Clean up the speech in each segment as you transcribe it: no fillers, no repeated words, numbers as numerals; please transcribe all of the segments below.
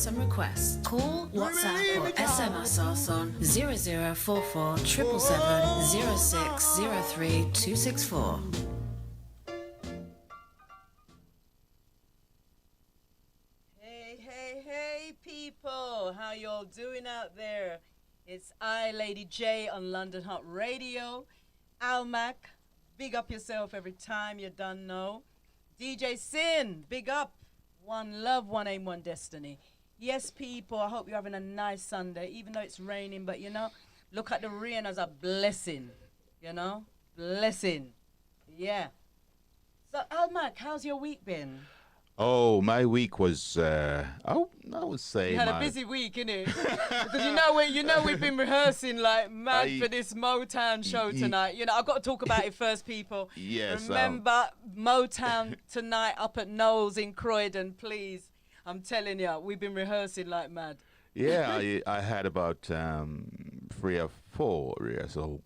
shout-outs and requests, call, WhatsApp or SMS us on 0044 777 0603 264. Hey people, how y'all doing out there? It's I, Lady J, on London Hot Radio. Almac, big up yourself every time, you done know. DJ Sin, big up. One love, one aim, one destiny. Yes, people, I hope you're having a nice Sunday, even though it's raining, but you know, look at the rain as a blessing, you know? Blessing. Yeah. So, Almac, how's your week been? Oh, my week was, I would say You had a busy week, innit? Because you know we've been rehearsing like mad for this Motown show tonight. You know, I've got to talk about it first, people. Yes. Remember Motown tonight up at Knowles in Croydon, please. I'm telling you, we've been rehearsing like mad. Yeah, I had about 3 or 4 rehearsals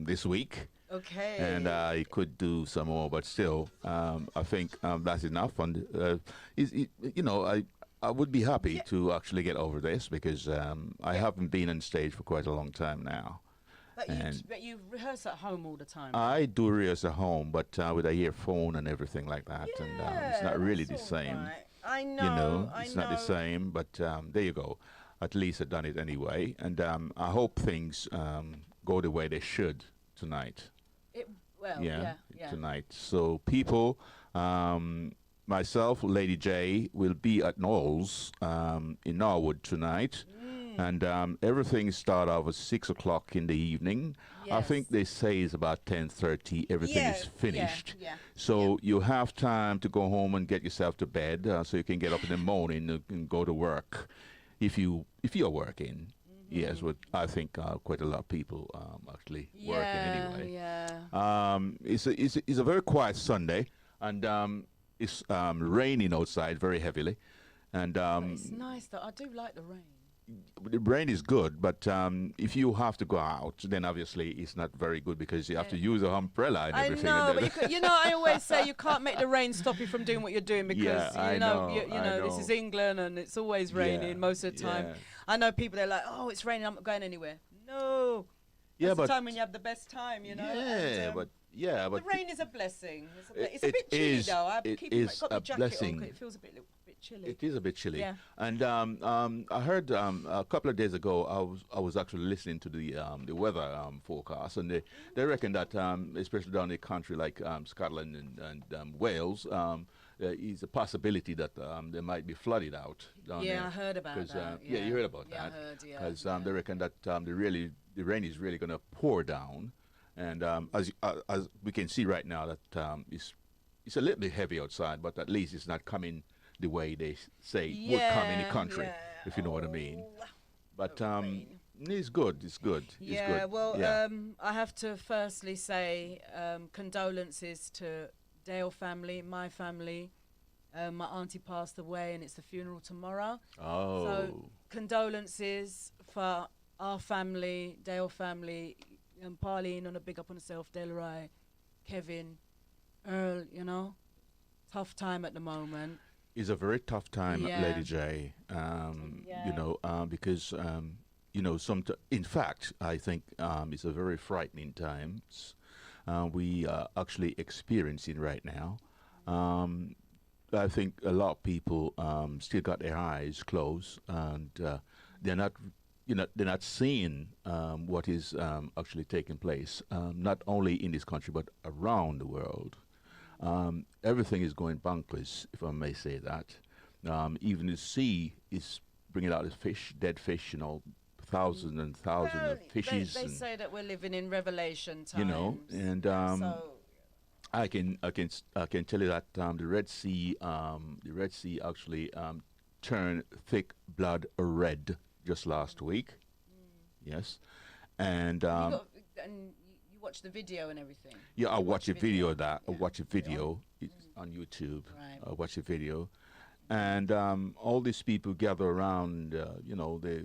this week. Okay. And I could do some more, but still, I think that's enough. And you know, I would be happy to actually get over this because I haven't been on stage for quite a long time now. But you rehearse at home all the time. I do rehearse at home, but with a earphone and everything like that, Yeah, and it's not really the same. Right. I know. You know, it's not the same. But there you go. At least I've done it anyway, and I hope things go the way they should tonight. Tonight. So people, myself, Lady J, will be at Knowles in Norwood tonight. And everything start off at 6 o'clock in the evening. Yes. I think they say it's about 10:30. Everything is finished. So you have time to go home and get yourself to bed, so you can get up in the morning and go to work, if you're working. Yes, but I think quite a lot of people actually working anyway. It's a very quiet Sunday, and it's raining outside very heavily, and it's nice though. I do like the rain. The rain is good, but if you have to go out, then obviously it's not very good because you have to use an umbrella and everything. I know, but I always say you can't make the rain stop you from doing what you're doing because I know. This is England and it's always raining most of the time. Yeah. I know people, they're like, oh, it's raining, I'm not going anywhere. No. That's the time when you have the best time, you know. But the rain is a blessing. It's a bit chilly though. I got my jacket on. It feels a bit chilly. It is a bit chilly. Yeah. And I heard a couple of days ago, I was actually listening to the weather forecast, and they reckon that especially down in the country like Scotland and Wales, there is a possibility that they might be flooded out down there. I heard about that. You heard about that. I heard, because they reckon that the rain is really going to pour down, and as we can see right now that it's a little bit heavy outside, but at least it's not coming the way they say would come in the country, if you know what I mean. But it's good. It's good. I have to firstly say condolences to Dale family, my family. My auntie passed away, and it's the funeral tomorrow. Oh. So condolences for our family, Dale family, Pauline on a big up on herself, Delroy, Kevin, Earl. You know, tough time at the moment. It's a very tough time, Lady J. You know, because in fact, I think it's a very frightening times we are actually experiencing right now. I think a lot of people still got their eyes closed, and they're not seeing what is actually taking place, not only in this country but around the world. Everything is going bonkers, if I may say that. Even the sea is bringing out dead fish, thousands and thousands of fishes. They say that we're living in Revelation times. You know, and I can tell you that the Red Sea actually turned thick blood red just last week. Yes, and you watch the video and everything. Yeah, I watch a video of that. I watch a video. It's on YouTube. Right. I watch a video, and all these people gather around. They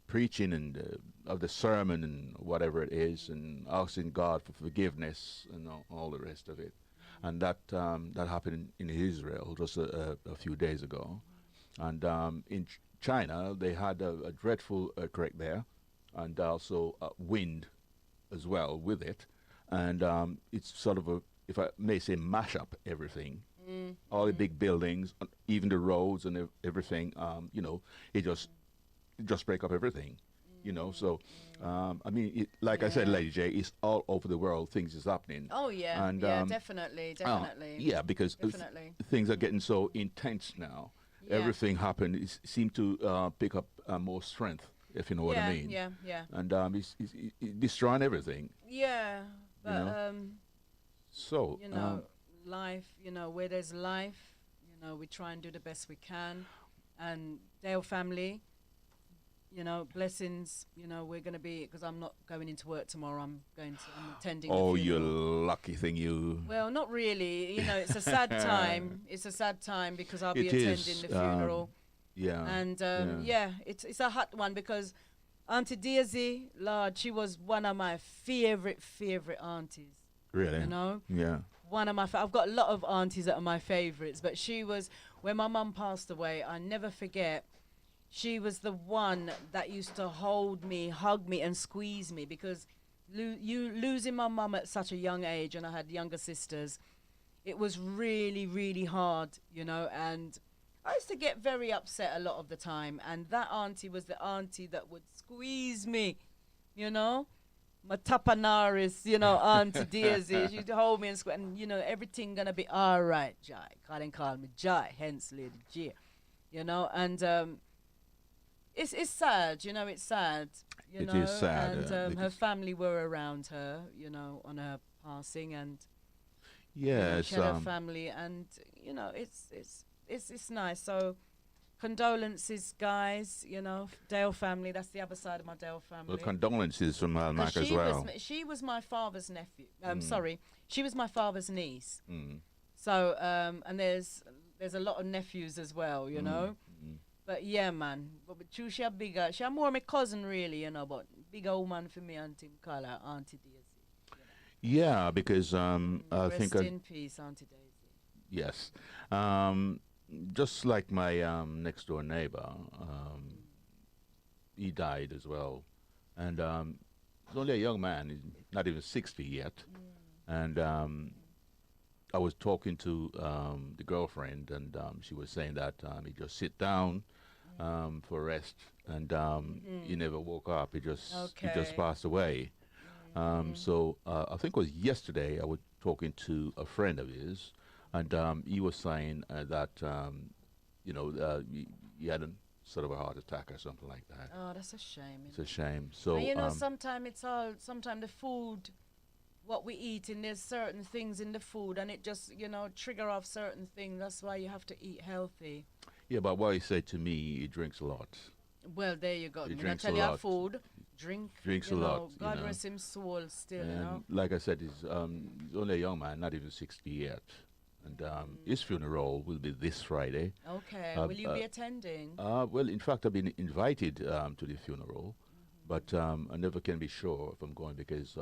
preaching and of the sermon and whatever it is, and asking God for forgiveness and all the rest of it. And that happened in Israel just a few days ago. And in China, they had a dreadful earthquake there, and also wind as well with it. And it's sort of a, if I may say, mash up everything. All the big buildings, even the roads and everything. It just break up everything. So I mean, like I said, Lady J, it's all over the world. Things is happening. Oh yeah, and definitely. Yeah, because definitely. things are getting so intense now. Yeah. Everything happened. It seemed to pick up more strength, if you know what I mean. Yeah, yeah. And it's destroying everything. Yeah, but So life. Where there's life, we try and do the best we can, and Dale family. Blessings. We're going to be, because I'm not going into work tomorrow. I'm attending. Oh, the you funeral. lucky thing, you. Well, not really. It's a sad time. It's a sad time because I'll be It attending is, the funeral. Yeah. And it's a hot one because Auntie Daisy, Lord, she was one of my favorite aunties. Really? Yeah. One of my I've got a lot of aunties that are my favorites, but she was, when my mum passed away, I never forget. She was the one that used to hold me, hug me, and squeeze me, because losing my mum at such a young age, and I had younger sisters, it was really, really hard, and I used to get very upset a lot of the time, and that auntie was the auntie that would squeeze me, my tapanaris, Auntie Daisy. She'd hold me and squeeze, and, everything gonna be all right, Jai. Can't call me Jai, hence Lady J, and it's sad, it's sad, It is sad, and her family were around her, on her passing, and yes, she had her family, and it's nice. So condolences, guys. Dale family. That's the other side of my Dale family. Well, condolences from 'Cause Mac as well. She was my father's nephew. Sorry, she was my father's niece. Mm. So and there's a lot of nephews as well, Mm. But yeah, man. But she a bigger. She a more my cousin, really, But bigger woman for me, Auntie, call her Auntie Daisy. Yeah, because I Rest think in peace, Auntie Daisy. yes, just like my next door neighbor, he died as well, and he's only a young man. He's not even 60 yet, and I was talking to the girlfriend, and she was saying that he just sit down for rest, and he never woke up. He just passed away. So I think it was yesterday I was talking to a friend of his, and he was saying that he had a sort of a heart attack or something like that. Oh, that's a shame. It's a shame. So and sometimes the food, what we eat, and there's certain things in the food, and it just trigger off certain things. That's why you have to eat healthy. yeah, but what he said to me, he drinks a lot. Well, there you go. He I drinks tell a you, lot. food, drink. Drinks a lot, God rest his soul. Still, And like I said, he's only a young man, not even 60 yet. And his funeral will be this Friday. Okay. Will you be attending? Well, in fact, I've been invited to the funeral, but I never can be sure if I'm going, because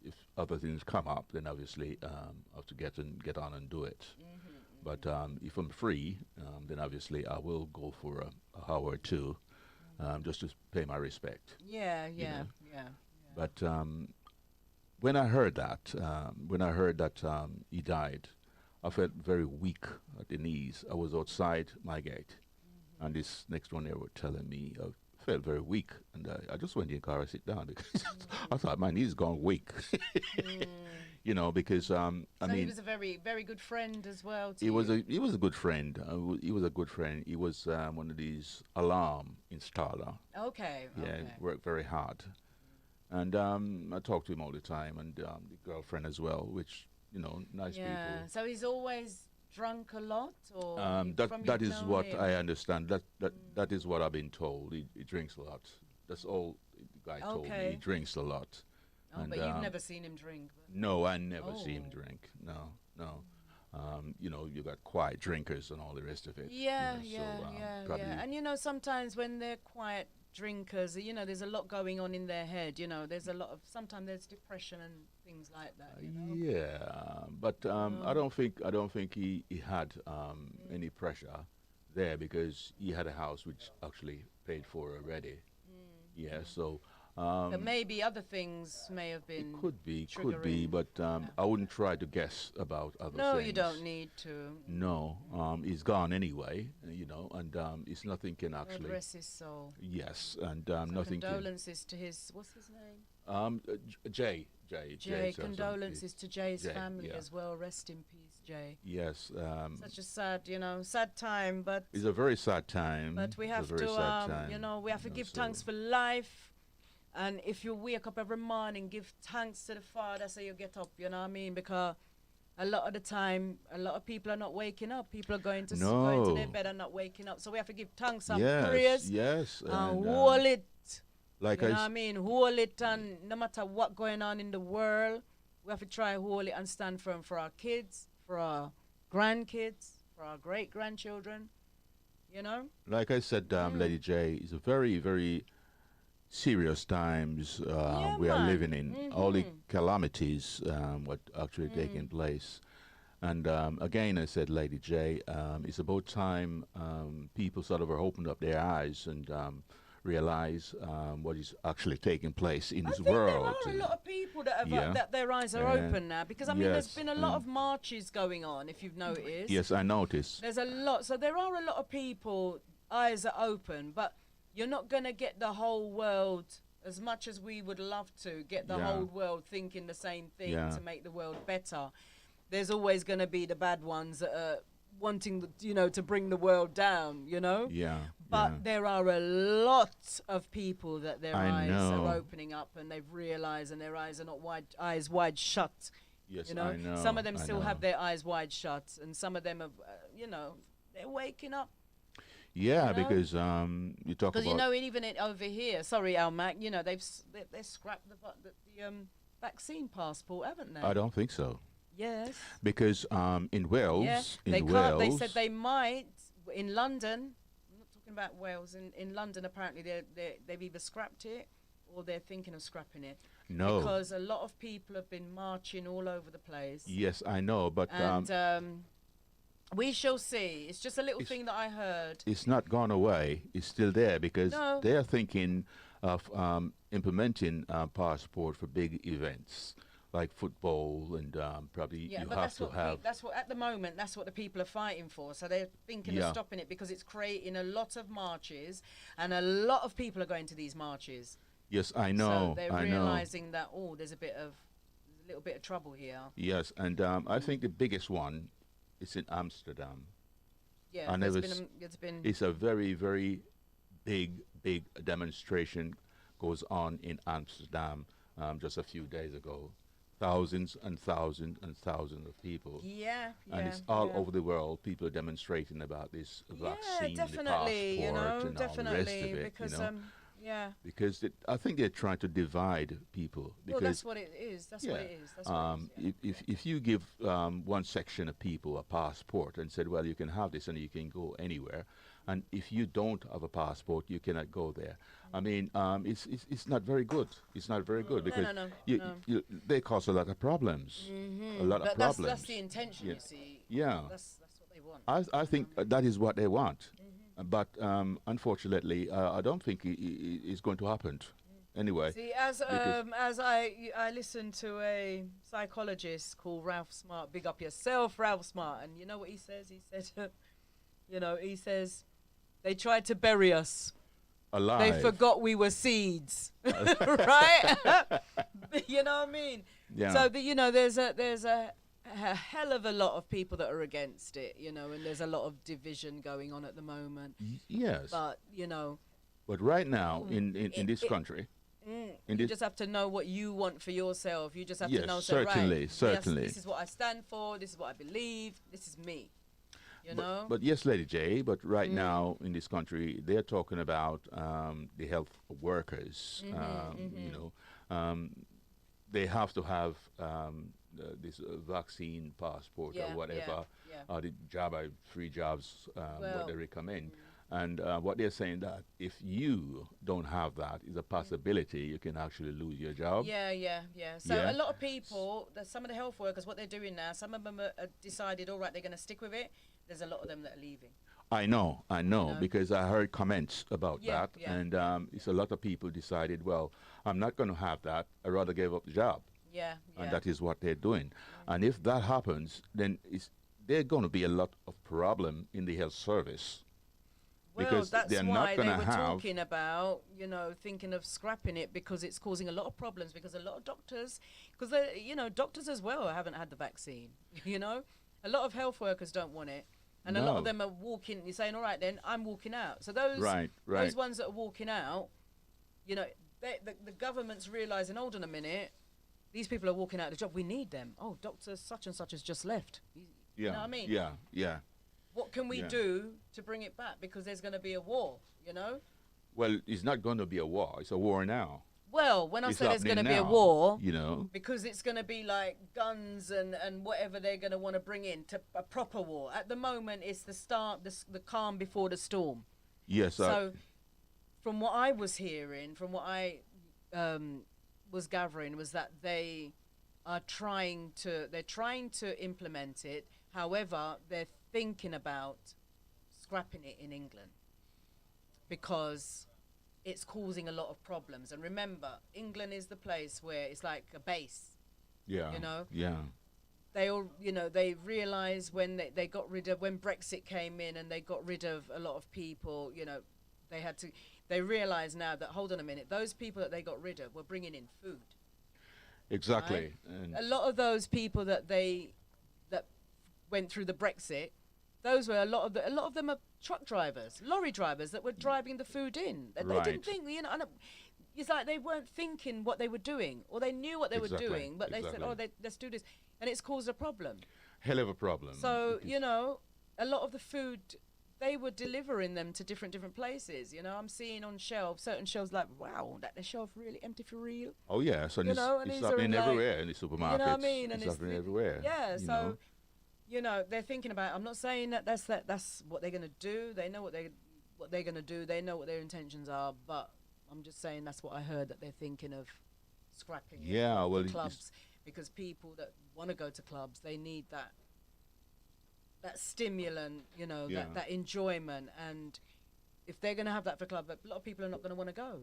if other things come up, then obviously I have to get on and do it. But if I'm free, then obviously I will go for a hour or two, just to pay my respect. Yeah. But when I heard that, he died, I felt very weak at the knees. I was outside my gate, and this next one they were telling me I felt very weak, and I just went in the car and sit down because I thought my knees gone weak. Because I mean, he was a very, very good friend as well. He was a good friend. He was a good friend. He was one of these alarm installer. Okay. Yeah, worked very hard. And I talk to him all the time, and the girlfriend as well, which, nice people. Yeah, so he's always drunk a lot, or that is what I understand. That is what I've been told. He drinks a lot. That's all the guy told me. He drinks a lot. Oh, and, but you've never seen him drink. No, I never see him drink. No. You got quiet drinkers and all the rest of it. Yeah. And sometimes when they're quiet drinkers, there's a lot going on in their head. There's a lot of, sometimes there's depression and things like that. Yeah, but I don't think he had any pressure there because he had a house which actually paid for already. Yeah, so But maybe other things may have been could be, triggering. but I wouldn't try to guess about other No, things. you don't need to. No, he's gone anyway, and it's nothing can God actually. rest his soul. Yes, and So nothing can. condolences to his, what's his name? Jay. Jay, Sasson. condolences to Jay's Jay, family yeah. as well. Rest in peace, Jay. Yes, Such a sad, sad time, but it's a very sad time. but we It's a have very to, sad time, we have to give so- thanks for life. And if you wake up every morning, give thanks to the Father, so you get up. You know what I mean? Because a lot of the time, a lot of people are not waking up. People are going to going to their No. bed and not waking up. So we have to give thanks and Yes, prayers. yes, And and, hold it. like You I know what I s- mean? Hold it, and no matter what going on in the world, we have to try hold it and stand firm for our kids, for our grandkids, for our great grandchildren. You know? like I said, Lady J, it's a very, very serious times Yeah, we are man. living in. All the calamities, what actually taking place. And again, I said, Lady J, it's about time people sort of are opened up their eyes and realize what is actually taking place in I this think there world. are a lot of people that have Yeah. that their eyes are And open now, because I mean there's yes, been a lot of marches going on, if you've noticed. Yes, I noticed. There's a lot, so there are a lot of people eyes are open, but you're not going to get the whole world, as much as we would love to get the Yeah. whole world thinking the same thing Yeah. to make the world better. There's always going to be the bad ones that are wanting to bring the world down, Yeah. but yeah. there are a lot of people that their I eyes know. are opening up, and they've realized, and their eyes are not eyes wide shut. Yes, You know, I know. some of them I still know. have their eyes wide shut, and some of them have, they're waking up. Yeah, you know? because you talk Because about even over here, sorry, Almac, they've scrapped the vaccine passport, haven't they? I don't think so. Yes. Because in Wales, Yeah. in They Wales, can't. They said they might in London. I'm not talking about Wales. In London, apparently they've either scrapped it or they're thinking of scrapping it. no. Because a lot of people have been marching all over the place. Yes, I know, but And we shall see. It's just a little It's- thing that I heard. it's not gone away. It's still there because No. they're thinking of implementing passport for big events like football and probably Yeah, you but have to have. that's what at the moment that's what the people are fighting for. So they're thinking Yeah. of stopping it because it's creating a lot of marches, and a lot of people are going to these marches. Yes, I know. So they're I know. realizing that there's a little bit of trouble here. Yes, and I think the biggest one is in Amsterdam. Yeah, I never there's been It's a very, very big demonstration goes on in Amsterdam just a few days ago. Thousands and thousands and thousands of people. yeah, And it's all over the world. People are demonstrating about this vaccine, yeah, definitely, the passport, and all the rest definitely, of it. because yeah. Because I think they're trying to divide people. Well, Because that's what it is. That's what it is. That's what it is. if you give one section of people a passport and said, well, you can have this and you can go anywhere, and if you don't have a passport, you cannot go there. I mean, it's not very good. It's not very good because no, they cause a lot of problems. A lot of But problems. that's the intention, Yeah. you see. Yeah. That's what they want. I think that is what they want. But unfortunately, I don't think it's going to happen. Anyway, See, as I listened to a psychologist called Ralph Smart. Big up yourself, Ralph Smart. And you know what he says? He said, he says, they tried to bury us. alive. They forgot we were seeds, right? You know what I mean? Yeah. So there's a hell of a lot of people that are against it, and there's a lot of division going on at the moment. Yes. But But right now, in this country, in you this, just have to know what you want for yourself. You just have Yes, to know. certainly, Right, certainly. This is what I stand for. This is what I believe. This is me. You know. but yes, Lady J. But right now in this country, they're talking about the health workers. They have to have this vaccine passport Yeah, or whatever, yeah. or the free jobs, what Well, they recommend. And what they're saying that if you don't have that, is a possibility you can actually lose your job. Yeah. So Yeah. a lot of people, some of the health workers, what they're doing now, some of them are decided, all right, they're going to stick with it. There's a lot of them that are leaving. I know, know? because I heard comments about Yeah, that, yeah, and yeah. it's a lot of people decided, well, I'm not going to have that. I rather give up the job, Yeah, and yeah. that is what they're doing. And if that happens, then there's going to be a lot of problem in the health service Well, because that's they're not why going they to were have. talking about, thinking of scrapping it because it's causing a lot of problems because a lot of doctors, because doctors as well haven't had the vaccine, you know? A lot of health workers don't want it. And a lot of No, them are walking, you're saying, all right, then I'm walking out. So those right, those right, ones that are walking out, you know, the government's realizing, hold on a minute, these people are walking out of the job. We need them. Oh, Doctor such and such has just left. You know yeah, what I mean? yeah, yeah, What can we yeah. do to bring it back? Because there's going to be a war, you know? Well, it's not going to be a war. It's a war now. Well, when I It's say there's going to happening be a now. war, You know. because it's going to be like guns and whatever they're going to want to bring in to a proper war. At the moment, it's the start, the calm before the storm. Yes. So, from what I was hearing, from what I was gathering, was that they're trying to implement it. However, they're thinking about scrapping it in England because it's causing a lot of problems. And remember, England is the place where it's like a base. yeah. you know. Yeah. They all, they realised when they got rid of, when Brexit came in and they got rid of a lot of people, they realise now that, hold on a minute, those people that they got rid of were bringing in food. Exactly. Right? And A lot of those people that went through the Brexit, those were a lot of them are truck drivers, lorry drivers that were driving the food in. They Right. didn't think, and it's like they weren't thinking what they were doing, or they knew what they Exactly, were doing, but they said, exactly. let's do this, and it's caused a problem. hell of a problem. So because- a lot of the food, they were delivering them to different places. I'm seeing on certain shelves like, wow, that the shelf really empty for real. Oh yes, and and it's these are happening like- everywhere in the supermarkets. You know what I mean? And It's happening everywhere. Yeah, you so know. they're thinking about. I'm not saying that's what they're gonna do. They know what they're gonna do. They know what their intentions are. But I'm just saying that's what I heard, that they're thinking of scrapping. it Yeah, for well, it's- clubs, because people that want to go to clubs, they need that stimulant, Yeah. that enjoyment. And if they're gonna have that for club, a lot of people are not gonna want to go.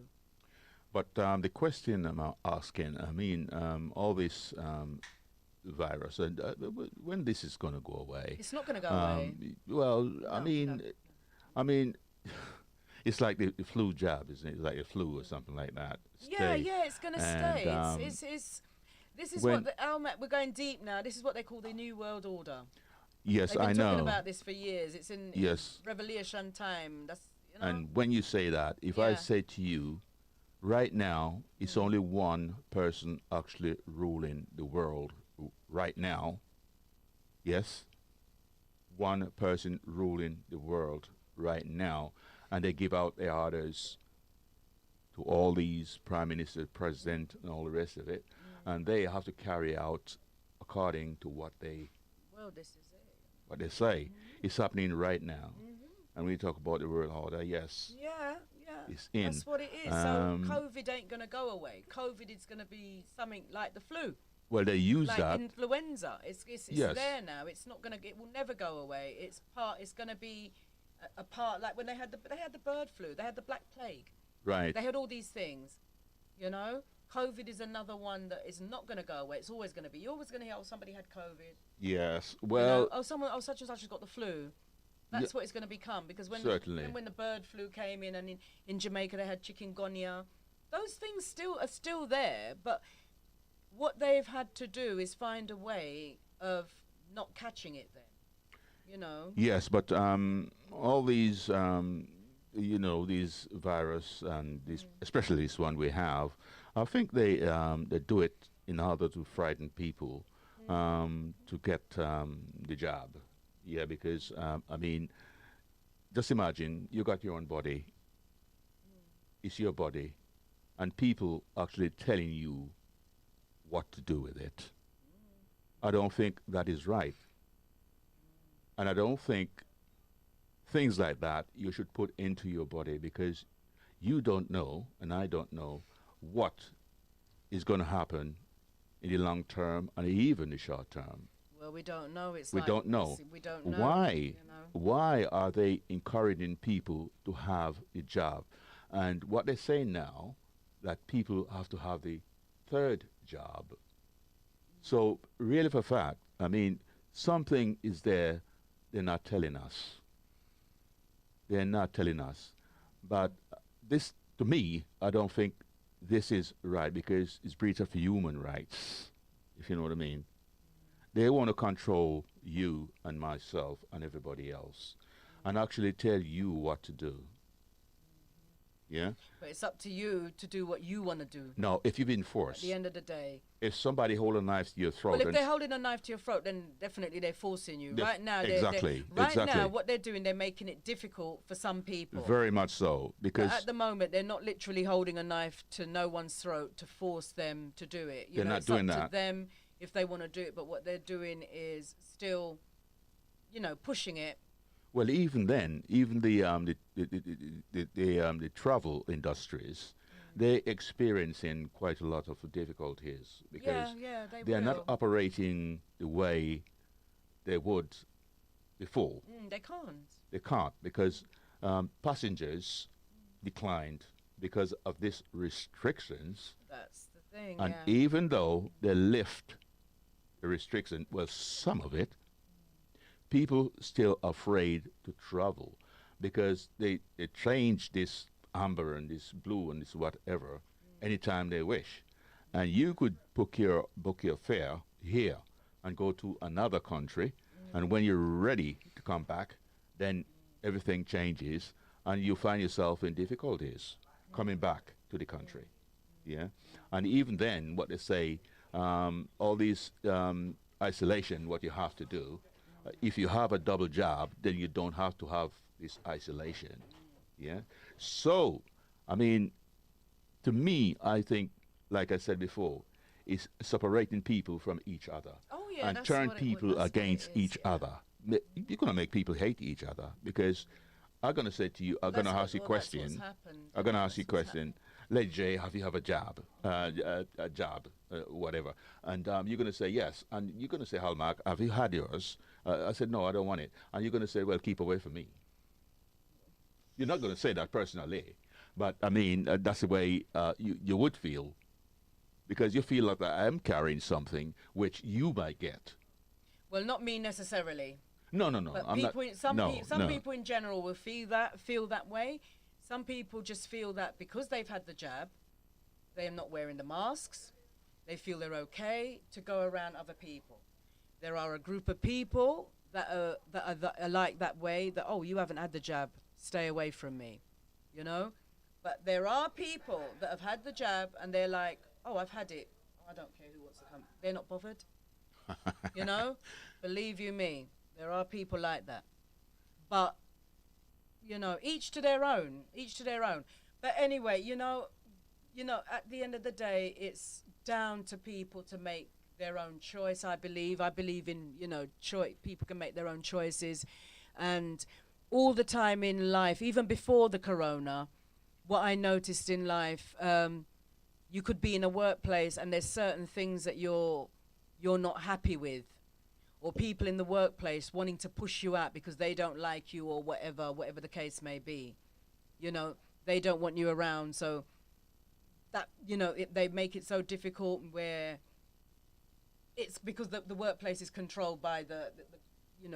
But the question I'm asking, I mean, all this virus, and when this is going to go away? It's not gonna go away. Well, I No, mean, no. I mean, it's like the flu jab, isn't it? It's like a flu or something like that. Yeah, Stay. yeah, it's gonna And, stay. It's this is when- what we're going deep now. This is what they call the New World Order. Yes, They've been I talking know. about this for years. It's in Yes. Revelation time. That's And when you say that, if I Yeah. say to you, right now, it's only one person actually ruling the world right now. Yes? One person ruling the world right now. And they give out their orders to all these prime minister, president, and all the rest of it. And they have to carry out according to what they this is it. what they say. It's happening right now. And we talk about the world order, yes. Yeah, yeah. It's in. That's what it is. Um, So COVID ain't gonna go away. COVID is gonna be something like the flu, Well, they use like that. influenza. It's Yes. there now. It's not gonna. It will never go away. It's gonna be a part, like when they had the bird flu. They had the Black Plague. Right. They had all these things, COVID is another one that is not going to go away. It's always going to be. You're always going to hear, somebody had COVID. Yes. You Well, know, such and such has got the flu. That's what it's going to become, because when Certainly. when the bird flu came in, and in Jamaica they had chikungunya, those things are still there. But what they've had to do is find a way of not catching it then. yes, but all these, these virus and this, especially this one we have, I think they do it in order to frighten people to get the job. Yeah, because I mean, just imagine you got your own body. It's your body, and people actually telling you what to do with it. I don't think that is right. And I don't think things like that you should put into your body, because you don't know, and I don't know, what is going to happen in the long term and even the short term. Well, we don't know. It's We like don't know. we don't know. Why? You know? Why are they encouraging people to have a job? And what they're saying now, that people have to have the third job. So, really, for a fact, I mean, something is there they're not telling us. They're not telling us. But this, to me, I don't think this is right because it's breach of human rights, if you know what I mean. They want to control you and myself and everybody else and actually tell you what to do. Yeah? But it's up to you to do what you want to do. No, if you've been At forced, the end of the day. if somebody hold a knife to your throat, Well, if and they're holding a knife to your throat, then definitely they're forcing you. Def- Right now, exactly, right exactly. now, what they're doing, they're making it difficult for some people. very much so, But because at the moment, they're not literally holding a knife to no one's throat to force them to do it. You They're know, not it's doing up that. to them if they want to do it. But what they're doing is still, pushing it. well, even then, even the travel industries, they're experiencing quite a lot of difficulties because They are will. not operating the way they would before. They can't. They can't because passengers declined because of these restrictions. That's the thing. And yeah. even though they lift the restriction, well, some of it, people still afraid to travel because they change this amber and this blue and this whatever anytime they wish. And you could book your fare here and go to another country, and when you're ready to come back, then everything changes and you find yourself in difficulties coming back to the country. Yeah, and even then, what they say, all these isolation, what you have to do, if you have a double job, then you don't have to have this isolation. Yeah, so I mean, to me, I think, like I said before, is separating people from each other Oh yeah. and that's turn what it- people that's what it against is, each yeah. other. You're gonna make people hate each other because I'm gonna say to you, I'm That's gonna what- ask you a well, that's what's question. happened. I'm gonna ask you a That's what's question. Lady J, have you have a job? A job, whatever. And you're going to say yes. And you're going to say, Hallmark, have you had yours? I said, no, I don't want it. And you're going to say, well, keep away from me. You're not going to say that personally. But, I mean, that's the way you would feel. Because you feel like I am carrying something which you might get. Well, not me necessarily. No, But I'm people, not. some no, no. people in general will feel that way. Some people just feel that because they've had the jab, they are not wearing the masks. They feel they're okay to go around other people. There are a group of people that are like that way. That you haven't had the jab, stay away from me, you know. But there are people that have had the jab and they're like, I've had it. I don't care who wants to come. They're not bothered, you know. Believe you me, there are people like that. But each to their own. Each to their own. But anyway, at the end of the day, it's down to people to make their own choice. I believe in choice. People can make their own choices, and all the time in life, even before the corona, what I noticed in life, you could be in a workplace and there's certain things that you're not happy with, or people in the workplace wanting to push you out because they don't like you or whatever the case may be. They don't want you around, so that they make it so difficult where it's because the workplace is controlled by the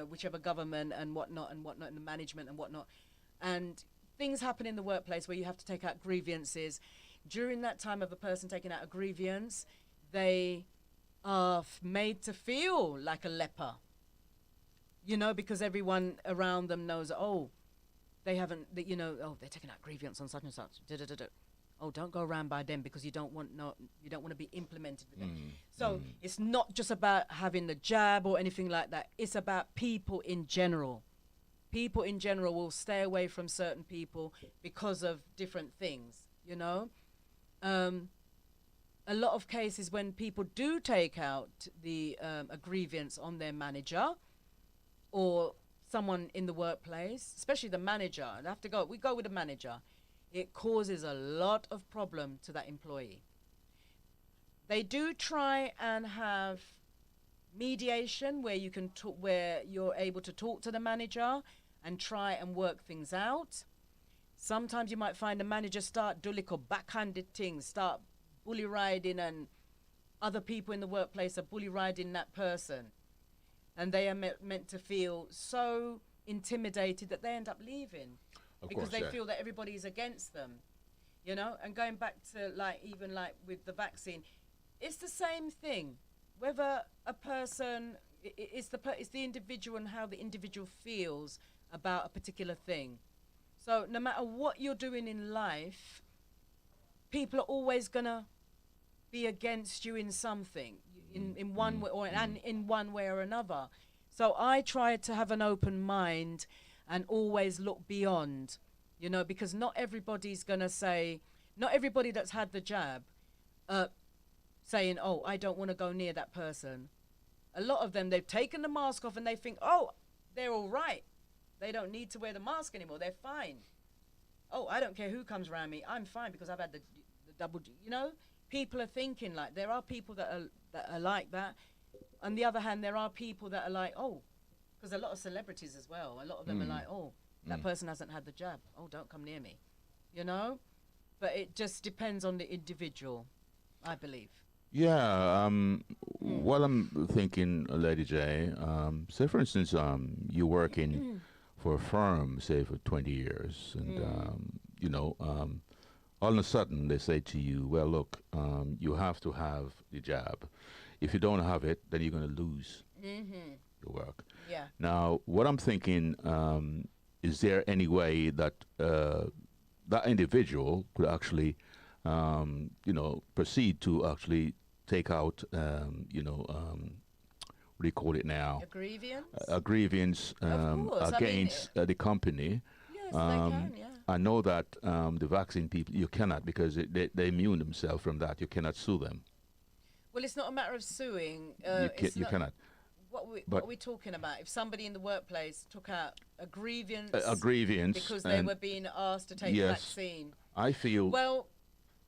whichever government and whatnot and the management and whatnot, and things happen in the workplace where you have to take out grievances. During that time of a person taking out a grievance, they are made to feel like a leper, because everyone around them knows, they haven't, they're taking out grievance on such and such. Don't go around by them because you don't want to be implemented with them. So it's not just about having the jab or anything like that. It's about people in general. People in general will stay away from certain people because of different things, A lot of cases when people do take out a grievance on their manager or someone in the workplace, especially the manager, we go with the manager, it causes a lot of problem to that employee. They do try and have mediation where you can talk, where you're able to talk to the manager and try and work things out. Sometimes you might find the manager start do little backhanded things, start bully riding, and other people in the workplace are bully riding that person. And they are meant to feel so intimidated that they end up leaving because they feel that everybody is against them, you know. And going back to like even like with the vaccine, it's the same thing. Whether a person, it's the individual and how the individual feels about a particular thing. So no matter what you're doing in life, people are always gonna be against you in something, in one way or and in one way or another. So I try to have an open mind and always look beyond, you know, because not everybody's gonna say, not everybody that's had the jab, saying, oh, I don't want to go near that person. A lot of them, they've taken the mask off and they think, oh, they're all right. They don't need to wear the mask anymore. They're fine. Oh, I don't care who comes around me. I'm fine because I've had the double, you know? People are thinking like, there are people that are like that. On the other hand, there are people that are like, oh, because a lot of celebrities as well, a lot of them are like, oh, that person hasn't had the jab. Oh, don't come near me, you know? But it just depends on the individual, I believe. Yeah, what I'm thinking, Lady J, say for instance, you're working for a firm, say for 20 years, and you know, all of a sudden they say to you, well, look, you have to have the jab. If you don't have it, then you're going to lose your work. Yeah. Now, what I'm thinking, is there any way that that individual could actually, you know, proceed to actually take out, you know, what do you call it now? A grievance? A grievance against the company. Yes, they can, yeah. I know that the vaccine people, you cannot, because they immune themselves from that. You cannot sue them. Well, it's not a matter of suing. You cannot. What are we talking about? If somebody in the workplace took out a grievance, because they were being asked to take the vaccine, I feel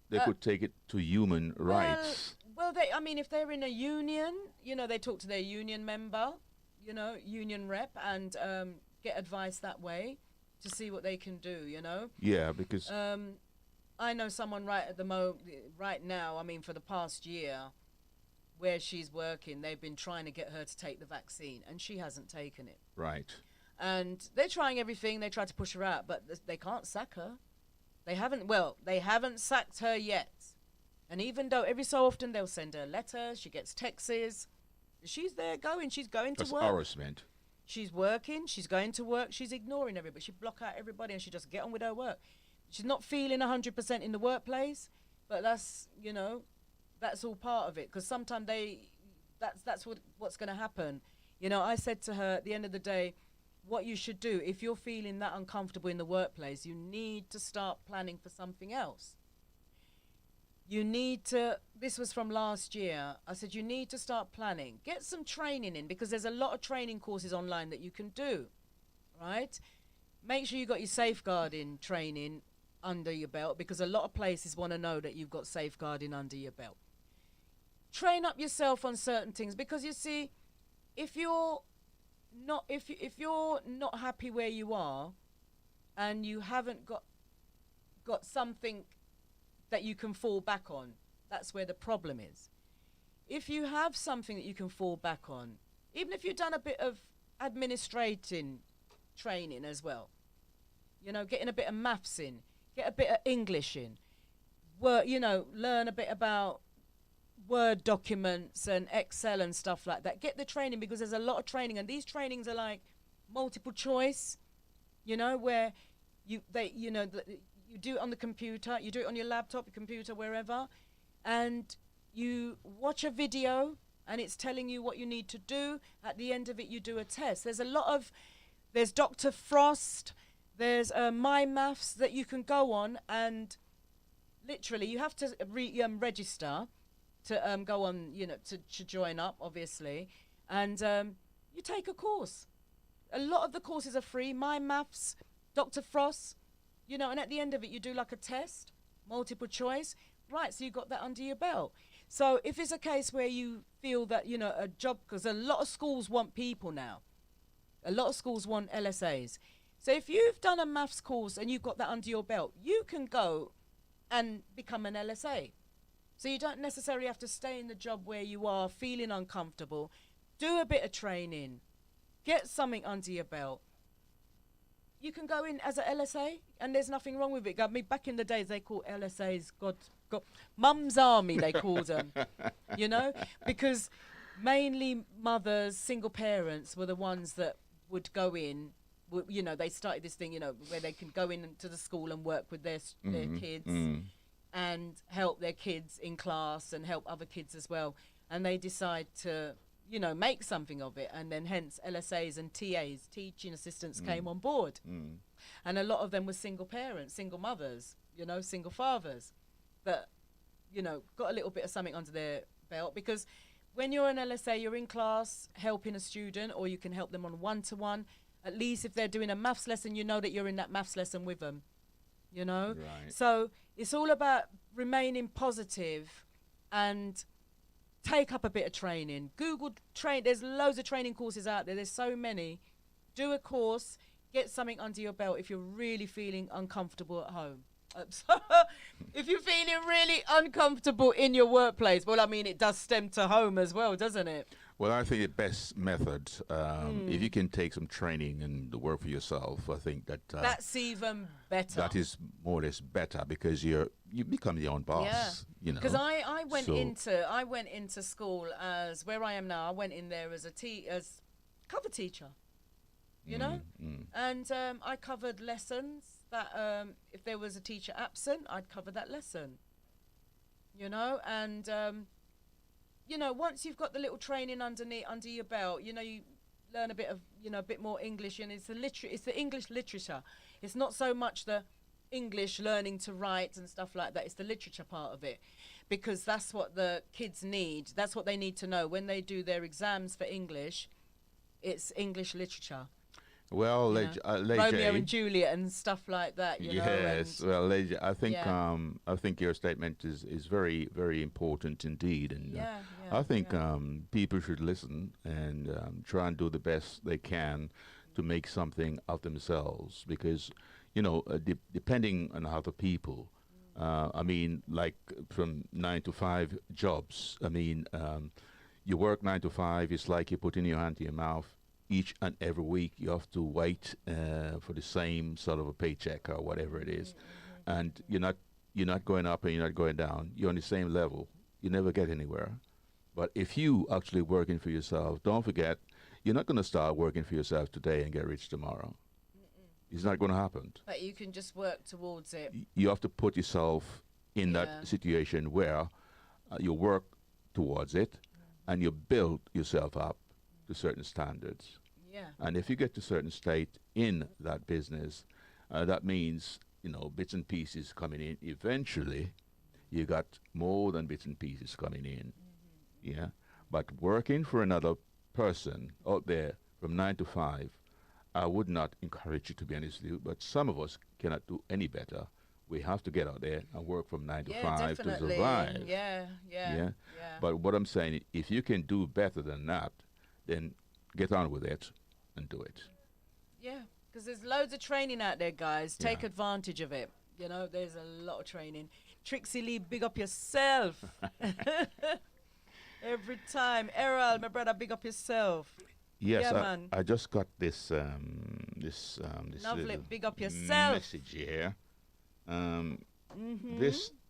they could take it to human rights. Well, I mean, if they're in a union, you know, they talk to their union member, you know, union rep, and get advice that way to see what they can do, you know. Yeah, because I know someone right now. I mean, for the past year, where she's working, they've been trying to get her to take the vaccine, and she hasn't taken it. Right. And they're trying everything. They try to push her out, but they can't sack her. They haven't sacked her yet. And even though every so often they'll send her a letter, she gets texts. She's there going. She's going to work. That's harassment. She's working. She's going to work. She's ignoring everybody. She block out everybody, and she just get on with her work. She's not feeling 100% in the workplace, but that's, you know, that's all part of it. Because sometimes that's what's going to happen. You know, I said to her at the end of the day, what you should do, if you're feeling that uncomfortable in the workplace, you need to start planning for something else. You need to, this was from last year, I said you need to start planning. Get some training in, because there's a lot of training courses online that you can do, right? Make sure you got your safeguarding training under your belt, because a lot of places want to know that you've got safeguarding under your belt. Train up yourself on certain things, because you see, if you're not happy where you are, and you haven't got something that you can fall back on, that's where the problem is. If you have something that you can fall back on, even if you've done a bit of administrating training as well, you know, getting a bit of maths in, get a bit of English in, you know, learn a bit about Word documents and Excel and stuff like that. Get the training, because there's a lot of training, and these trainings are like multiple choice, you know, where you do it on the computer, you do it on your laptop, your computer, wherever, and you watch a video and it's telling you what you need to do. At the end of it, you do a test. There's Dr. Frost, there's My Maths that you can go on, and literally you have to register to go on, you know, to join up, obviously, and you take a course. A lot of the courses are free. My Maths, Dr. Frost, you know, and at the end of it, you do like a test, multiple choice. Right, so you got that under your belt. So if it's a case where you feel that, you know, a job, because a lot of schools want people now. A lot of schools want LSAs. So if you've done a maths course and you've got that under your belt, you can go and become an LSA. So you don't necessarily have to stay in the job where you are feeling uncomfortable. Do a bit of training. Get something under your belt. You can go in as a LSA, and there's nothing wrong with it. I mean, back in the days, they called LSAs God, Mum's Army, they called them, you know, because mainly mothers, single parents were the ones that would go in. You know, they started this thing, you know, where they can go into the school and work with their kids and help their kids in class and help other kids as well. And they decide to, you know, make something of it. And then hence LSAs and TAs, teaching assistants, came on board. And a lot of them were single parents, single mothers, you know, single fathers that, you know, got a little bit of something under their belt. Because when you're an LSA, you're in class helping a student, or you can help them on one-to-one. At least if they're doing a maths lesson, you know that you're in that maths lesson with them, you know? Right. So it's all about remaining positive and take up a bit of training. Google train. There's loads of training courses out there. There's so many. Do a course. Get something under your belt if you're really feeling uncomfortable at home. If you're feeling really uncomfortable in your workplace, well, I mean, it does stem to home as well, doesn't it? Well, I think the best method, if you can take some training and work for yourself, I think that that's even better. that is more or less better, because you become your own boss. You know. Because I went into school as where I am now. I went in there as as cover teacher, you know, and I covered lessons that if there was a teacher absent, I'd cover that lesson, you know, and you know, once you've got the little training under your belt, you know, you learn a bit of, you know, a bit more English, and it's the English literature. It's not so much the English learning to write and stuff like that. It's the literature part of it, because that's what the kids need. That's what they need to know when they do their exams for English. It's English literature. Well, Romeo and Juliet and stuff like that. You know, yes. Well, Lej, I think Yeah. I think your statement is very, very important indeed, and Yeah, I think people should listen and try and do the best they can to make something of themselves, because, you know, depending on other people, I mean, like from 9 to 5 jobs. I mean, you work 9 to 5. It's like you put in your hand to your mouth. Each and every week you have to wait for the same sort of a paycheck or whatever it is, and you're not going up and you're not going down. You're on the same level. You never get anywhere. But if you actually working for yourself, don't forget, you're not going to start working for yourself today and get rich tomorrow. It's not going to happen. But you can just work towards it. You have to put yourself in that situation where you work towards it, and you build yourself up to certain standards. Yeah. And if you get to a certain state in that business, that means, you know, bits and pieces coming in. Eventually, you got more than bits and pieces coming in. Yeah. But working for another person out there from 9 to 5, I would not encourage you, to be honest with you, but some of us cannot do any better. We have to get out there and work from 9 to 5 definitely. to survive. Yeah. But what I'm saying, if you can do better than that, then get on with it and do it. Yeah, because there's loads of training out there, guys. Take Yeah. advantage of it. You know, there's a lot of training. Trixie Lee, big up yourself. Every time. Errol, my brother, big up yourself. Yes, Yeah, man. I just got this Lovely, little big up yourself. message here.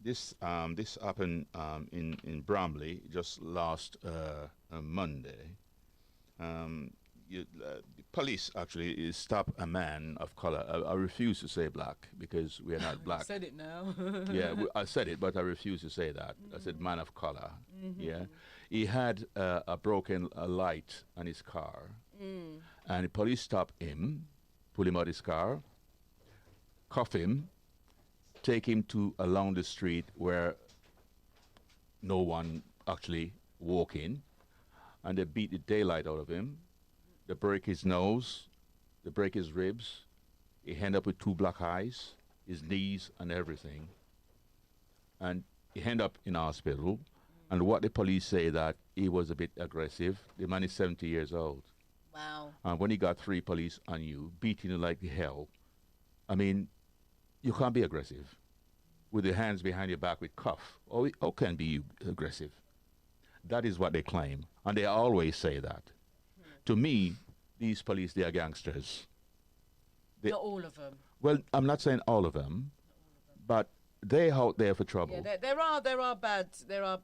This happened in Bramley just last Monday. The police actually stopped a man of color. I refuse to say black because we are not black. Said it now. Yeah, I said it, but I refuse to say that. I said man of color. Yeah, he had a broken light on his car, and the police stopped him, pull him out of his car, cuff him, take him to along the street where no one actually walk in, and they beat the daylight out of him. They break his nose, they break his ribs. He end up with 2 black eyes, his knees and everything. And he end up in hospital. And what the police say that he was a bit aggressive. The man is 70 years old. Wow. And when he got 3 police on you, beating you like hell, I mean, you can't be aggressive with your hands behind your back with cuff. How can be you aggressive? That is what they claim. And they always say that. To me, these police, they are gangsters. Not all of them. Well, I'm not saying all of them, but they're out there for trouble. Yeah, there are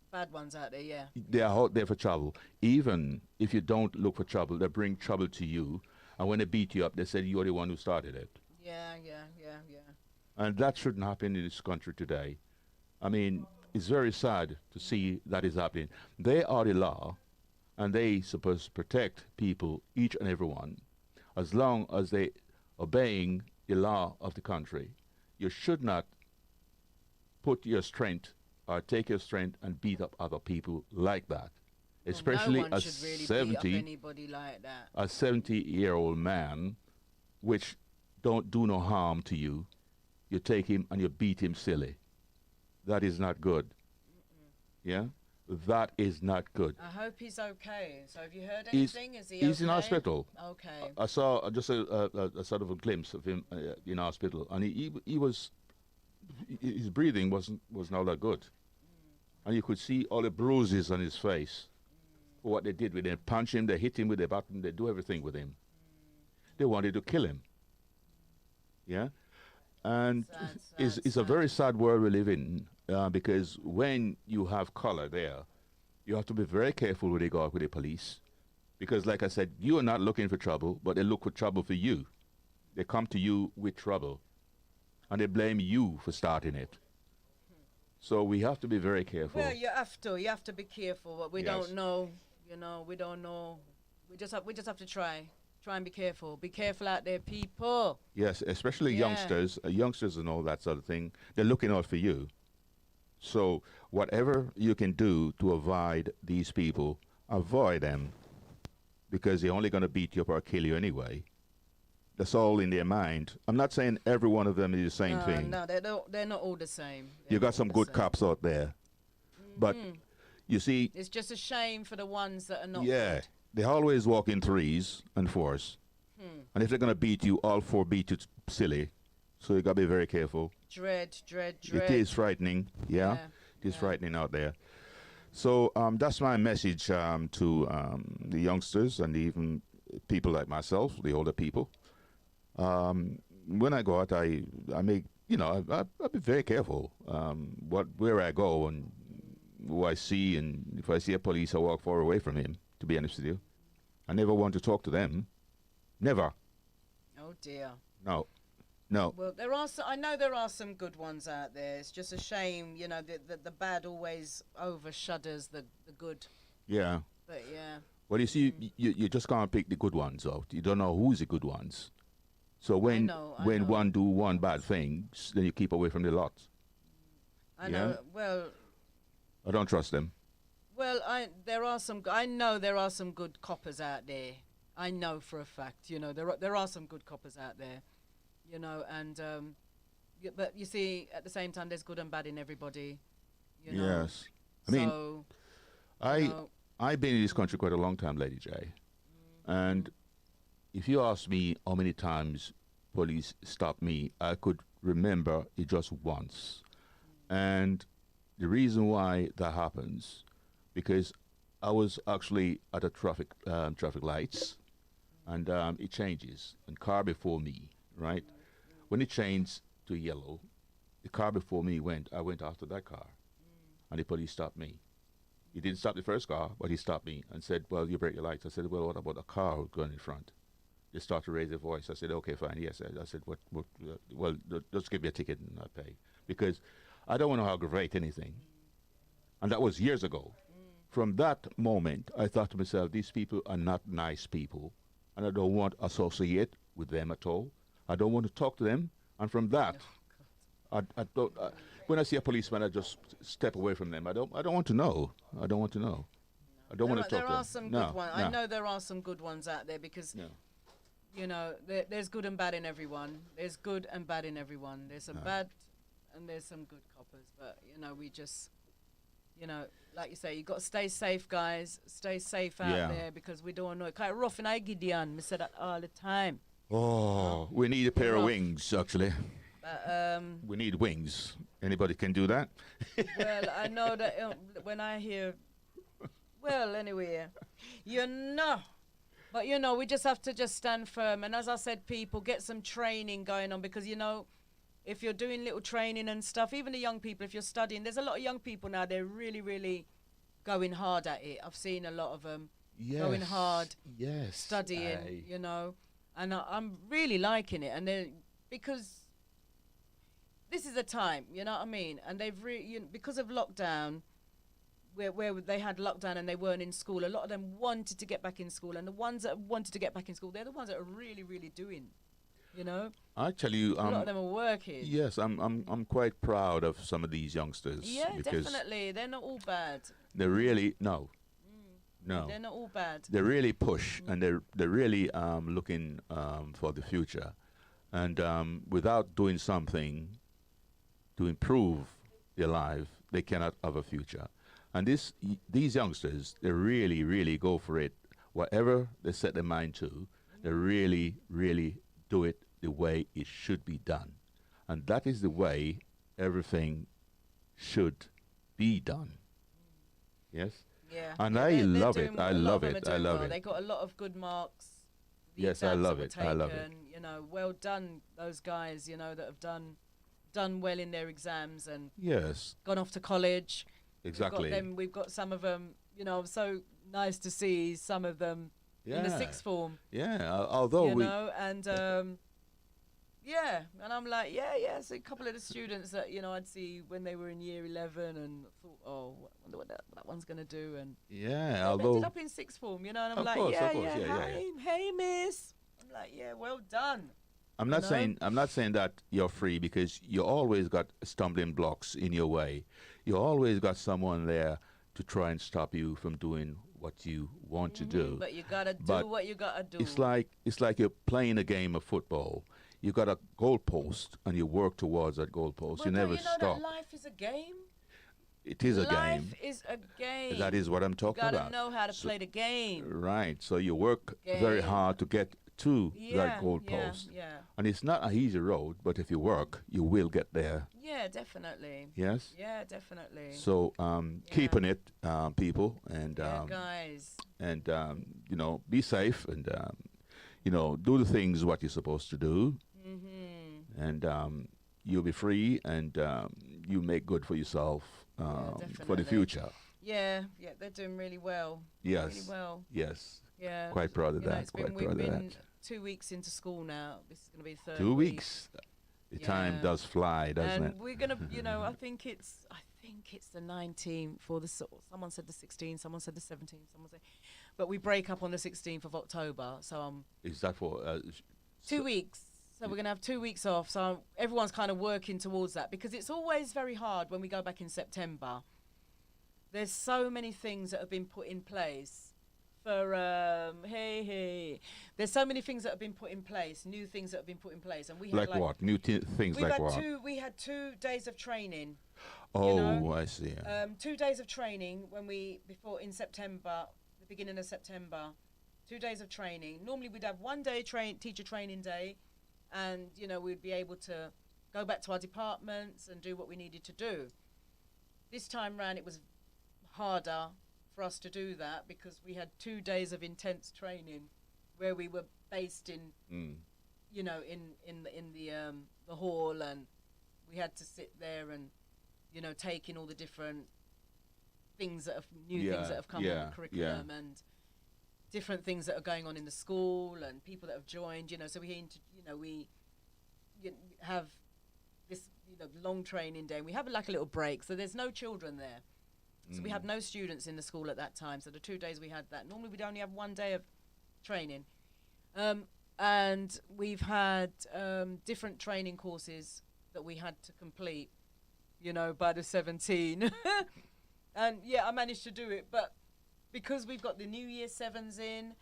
bad ones out there. Yeah. They are out there for trouble. Even if you don't look for trouble, they bring trouble to you. And when they beat you up, they say you're the one who started it. Yeah. And that shouldn't happen in this country today. I mean, it's very sad to see that is happening. They are the law, and they supposed to protect people, each and every one, as long as they obeying the law of the country. You should not put your strength or take your strength and beat up other people like that. Especially no one should really beat up anybody like that. A 70-year-old man, which don't do no harm to you, you take him and you beat him silly. That is not good. Yeah? That is not good. I hope he's okay. So have you heard anything? Is he He's okay? in hospital. Okay. I saw just a sort of a glimpse of him in hospital, and he was, his breathing was not that good. And you could see all the bruises on his face. For what they did with him, punch him, they hit him with a button, they do everything with him. They wanted to kill him. Yeah? And it's a very sad world we live in, because when you have color there, you have to be very careful when you go out with the police. Because like I said, you are not looking for trouble, but they look for trouble for you. They come to you with trouble. And they blame you for starting it. So we have to be very careful. Well, you have to be careful. But we don't know, we don't know. We just have to try and be careful. Be careful out there, people. Yes, especially youngsters and all that sort of thing. They're looking out for you. So whatever you can do to avoid these people, avoid them. Because they're only going to beat you up or kill you anyway. That's all in their mind. I'm not saying every one of them is the same thing. No, they're not all the same. You got some good cops out there. But you see, it's just a shame for the ones that are not good. They always walk in 3s and 4s. And if they're going to beat you, all 4 beat you silly. So you got to be very careful. Dread. It is frightening. Yeah. It is frightening out there. So that's my message to the youngsters and even people like myself, the older people. When I go out, I make, I'll be very careful where I go and who I see. And if I see a police, I walk far away from him, to be honest with you. I never want to talk to them. Never. Oh, dear. No. Well, I know there are some good ones out there. It's just a shame, the bad always overshadows the good. Yeah. But, yeah. Well, you see, you just can't pick the good ones out. You don't know who's the good ones. So when one do one bad thing, then you keep away from the lot. I know. Well, I don't trust them. Well, I know there are some good coppers out there. I know for a fact. There are some good coppers out there. And but you see, at the same time, there's good and bad in everybody. Yes. I mean, I've been in this country quite a long time, Lady J. And if you ask me how many times police stopped me, I could remember it just once. And the reason why that happens, because I was actually at a traffic lights, and it changes. And car before me, right? When it changed to yellow, the car before me I went after that car, and the police stopped me. He didn't stop the first car, but he stopped me and said, "Well, you break your lights." I said, "Well, what about the car going in front?" They started to raise their voice. I said, "Okay, fine, yes." I said, "What? Well, just give me a ticket and I'll pay," because I don't want to aggravate anything. And that was years ago. From that moment, I thought to myself, these people are not nice people, and I don't want to associate with them at all. I don't want to talk to them. And from that, I don't. When I see a policeman, I just step away from them. I don't want to know. I don't want to know. I don't want to talk to them. There are some good ones. I know there are some good ones out there because, there's good and bad in everyone. There's good and bad in everyone. There's some bad and there's some good coppers. But, we just, you know, like you say, you got to stay safe, guys. Stay safe out there because we don't know. It's kind of rough in Gideon. We say that all the time. Oh, we need a pair of rough. wings, actually. We need wings. Anybody can do that? Well, I know that when I hear, well, anyway, you know. But, you know, we just have to just stand firm. And as I said, people, get some training going on because, you know, if you're doing little training and stuff, even the young people, if you're studying, there's a lot of young people now, they're really, really going hard at it. I've seen a lot of them going hard, studying, you know, and I'm really liking it. And because this is a time, you know what I mean? And they've because of lockdown, where they had lockdown and they weren't in school, a lot of them wanted to get back in school. And the ones that wanted to get back in school, they're the ones that are really, really doing. You know, I tell you, a lot of them are working. Yes, I'm quite proud of some of these youngsters. Yeah, definitely. They're not all bad. They really no, they're not all bad. They really push and they're really looking for the future, and without doing something to improve their life, they cannot have a future. And these youngsters, they really, really go for it. Whatever they set their mind to, they really, really do it the way it should be done. And that is the way everything should be done. Yes? Yeah. And I love it. I love it. I love it. They got a lot of good marks. Yes, I love it. I love it. You know, well done, those guys, you know, that have done well in their exams and gone off to college. Exactly. We've got some of them, you know, so nice to see some of them in the sixth form. Yeah, although you know, and yeah, and I'm like, yeah. So a couple of the students that, you know, I'd see when they were in year 11 and thought, oh, I wonder what that one's going to do. And although ended up in sixth form, you know, and I'm like, hey, miss. I'm like, yeah, well done. I'm not saying that you're free, because you always got stumbling blocks in your way. You always got someone there to try and stop you from doing what you want to do. But you gotta do what you gotta do. It's like you're playing a game of football. You got a goalpost and you work towards that goalpost. You never stop. That life is a game? It is a game. Life is a game. That is what I'm talking about. You gotta know how to play the game. Right. So you work very hard to get to that goalpost. Yeah. And it's not an easy road, but if you work, you will get there. Yeah, definitely. Yes? Yeah, definitely. So keeping it, people, and guys. And you know, be safe, and you know, do the things what you're supposed to do. Mm-hmm. And you'll be free, and you make good for yourself for the future. Yeah, they're doing really well. Yes. Really well. Yes. Yeah. Quite proud of that. We've been 2 weeks into school now. This is going to be the third 2 weeks. The time does fly, doesn't it? And we're going to, you know, I think it's the 19th, or someone said the 16th, someone said the 17th, someone said, but we break up on the 16th of October. So is that for 2 weeks? So we're going to have 2 weeks off. So everyone's kind of working towards that, because it's always very hard when we go back in September. There's so many things that have been put in place for there's so many things that have been put in place, new things that have been put in place, and we had like what new things like what? We had 2 days of training. Oh, you know? I see. 2 days of training before in September, the beginning of September. 2 days of training. Normally we'd have 1 day teacher training day, and you know, we'd be able to go back to our departments and do what we needed to do. This time round it was harder for us to do that, because we had 2 days of intense training where we were based in you know, in the hall, and we had to sit there and, you know, take in all the different things that have things that have come on the curriculum, and different things that are going on in the school, and people that have joined, you know. So we have this, you know, long training day, and we have like a little break, so there's no children there. So we had no students in the school at that time. So the 2 days we had that. Normally we'd only have 1 day of training. And we've had different training courses that we had to complete, you know, by the 17. And yeah, I managed to do it. But because we've got the new year 7s in,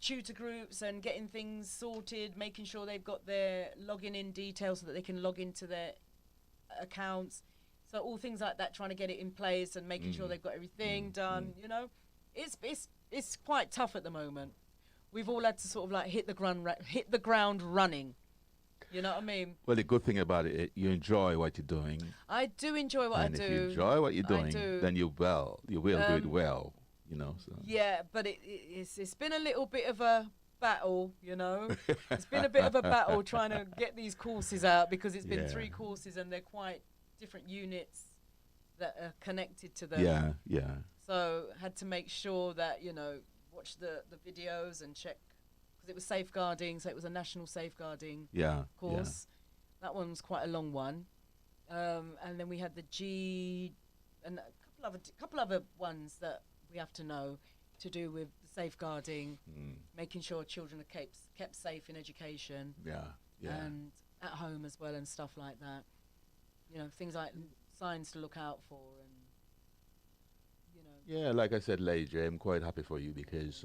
tutor groups and getting things sorted, making sure they've got their login in details so that they can log into their accounts. So all things like that, trying to get it in place and making sure they've got everything done, you know, it's quite tough at the moment. We've all had to sort of like hit the ground running. You know what I mean? Well, the good thing about it, you enjoy what you're doing. I do enjoy what I do. And if you enjoy what you're doing, then you will do it well, you know. So. Yeah, but it's been a little bit of a battle, you know. It's been a bit of a battle trying to get these courses out, because it's been 3 courses and they're quite different units that are connected to them. Yeah, yeah. So had to make sure that, you know, watch the videos and check, because it was safeguarding, so it was a national safeguarding course. That one was quite a long one. And then we had the G and a couple other ones that we have to know to do with the safeguarding, making sure children are kept safe in education. And at home as well and stuff like that. You know, things like signs to look out for, and you know. Yeah, like I said, Lady J, I'm quite happy for you, because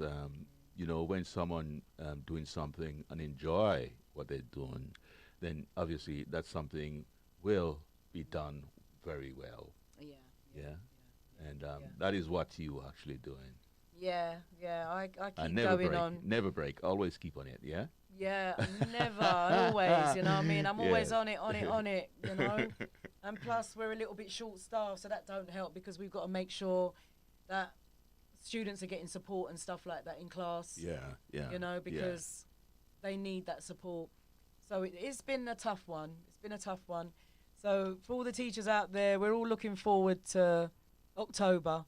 you know, when someone doing something and enjoy what they're doing, then obviously that something will be done very well. And that is what you actually doing. I keep and never going break, on. Never break. Always keep on it. Yeah. Yeah, never, always. You know what I mean? I'm always on it. You know. And plus, we're a little bit short-staffed, so that don't help, because we've got to make sure that students are getting support and stuff like that in class. Yeah. You know, because they need that support. So it's been a tough one. So for all the teachers out there, we're all looking forward to October.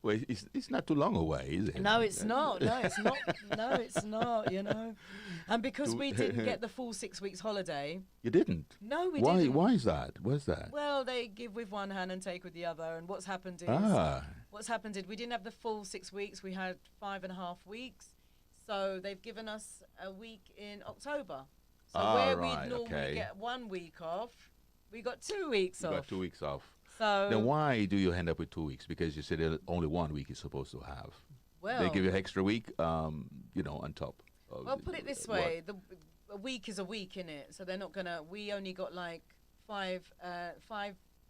Well, it's not too long away, is it? No, it's not. No, it's not, you know. And because we didn't get the full 6 weeks holiday. You didn't? No, we didn't. Why is that? What's that? Well, they give with one hand and take with the other. And what's happened is we didn't have the full 6 weeks. We had 5.5 weeks. So they've given us a week in October. So where we'd normally get 1 week off, we got 2 weeks off. You got 2 weeks off. So then why do you end up with 2 weeks? Because you said only 1 week you're supposed to have. Well, they give you an extra week, you know, on top. Well, put it this way: a week is a week, innit? So they're not gonna. We only got like 5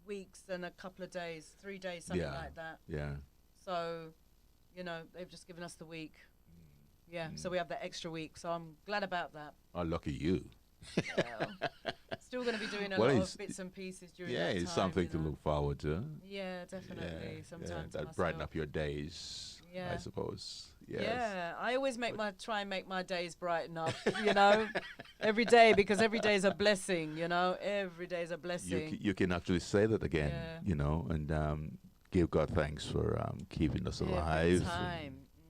weeks and a couple of days, 3 days, something like that. Yeah. So, you know, they've just given us the week. Yeah. So we have that extra week. So I'm glad about that. Oh, lucky you. Well, still going to be doing a lot of bits and pieces during that time. Yeah, it's something to look forward to. Yeah, definitely. Sometimes that brighten up your days, I suppose. Yes. Yeah, I always try and make my days brighten up, you know, every day, because every day is a blessing, you know. Every day is a blessing. You can actually say that again, you know, and give God thanks for keeping us alive.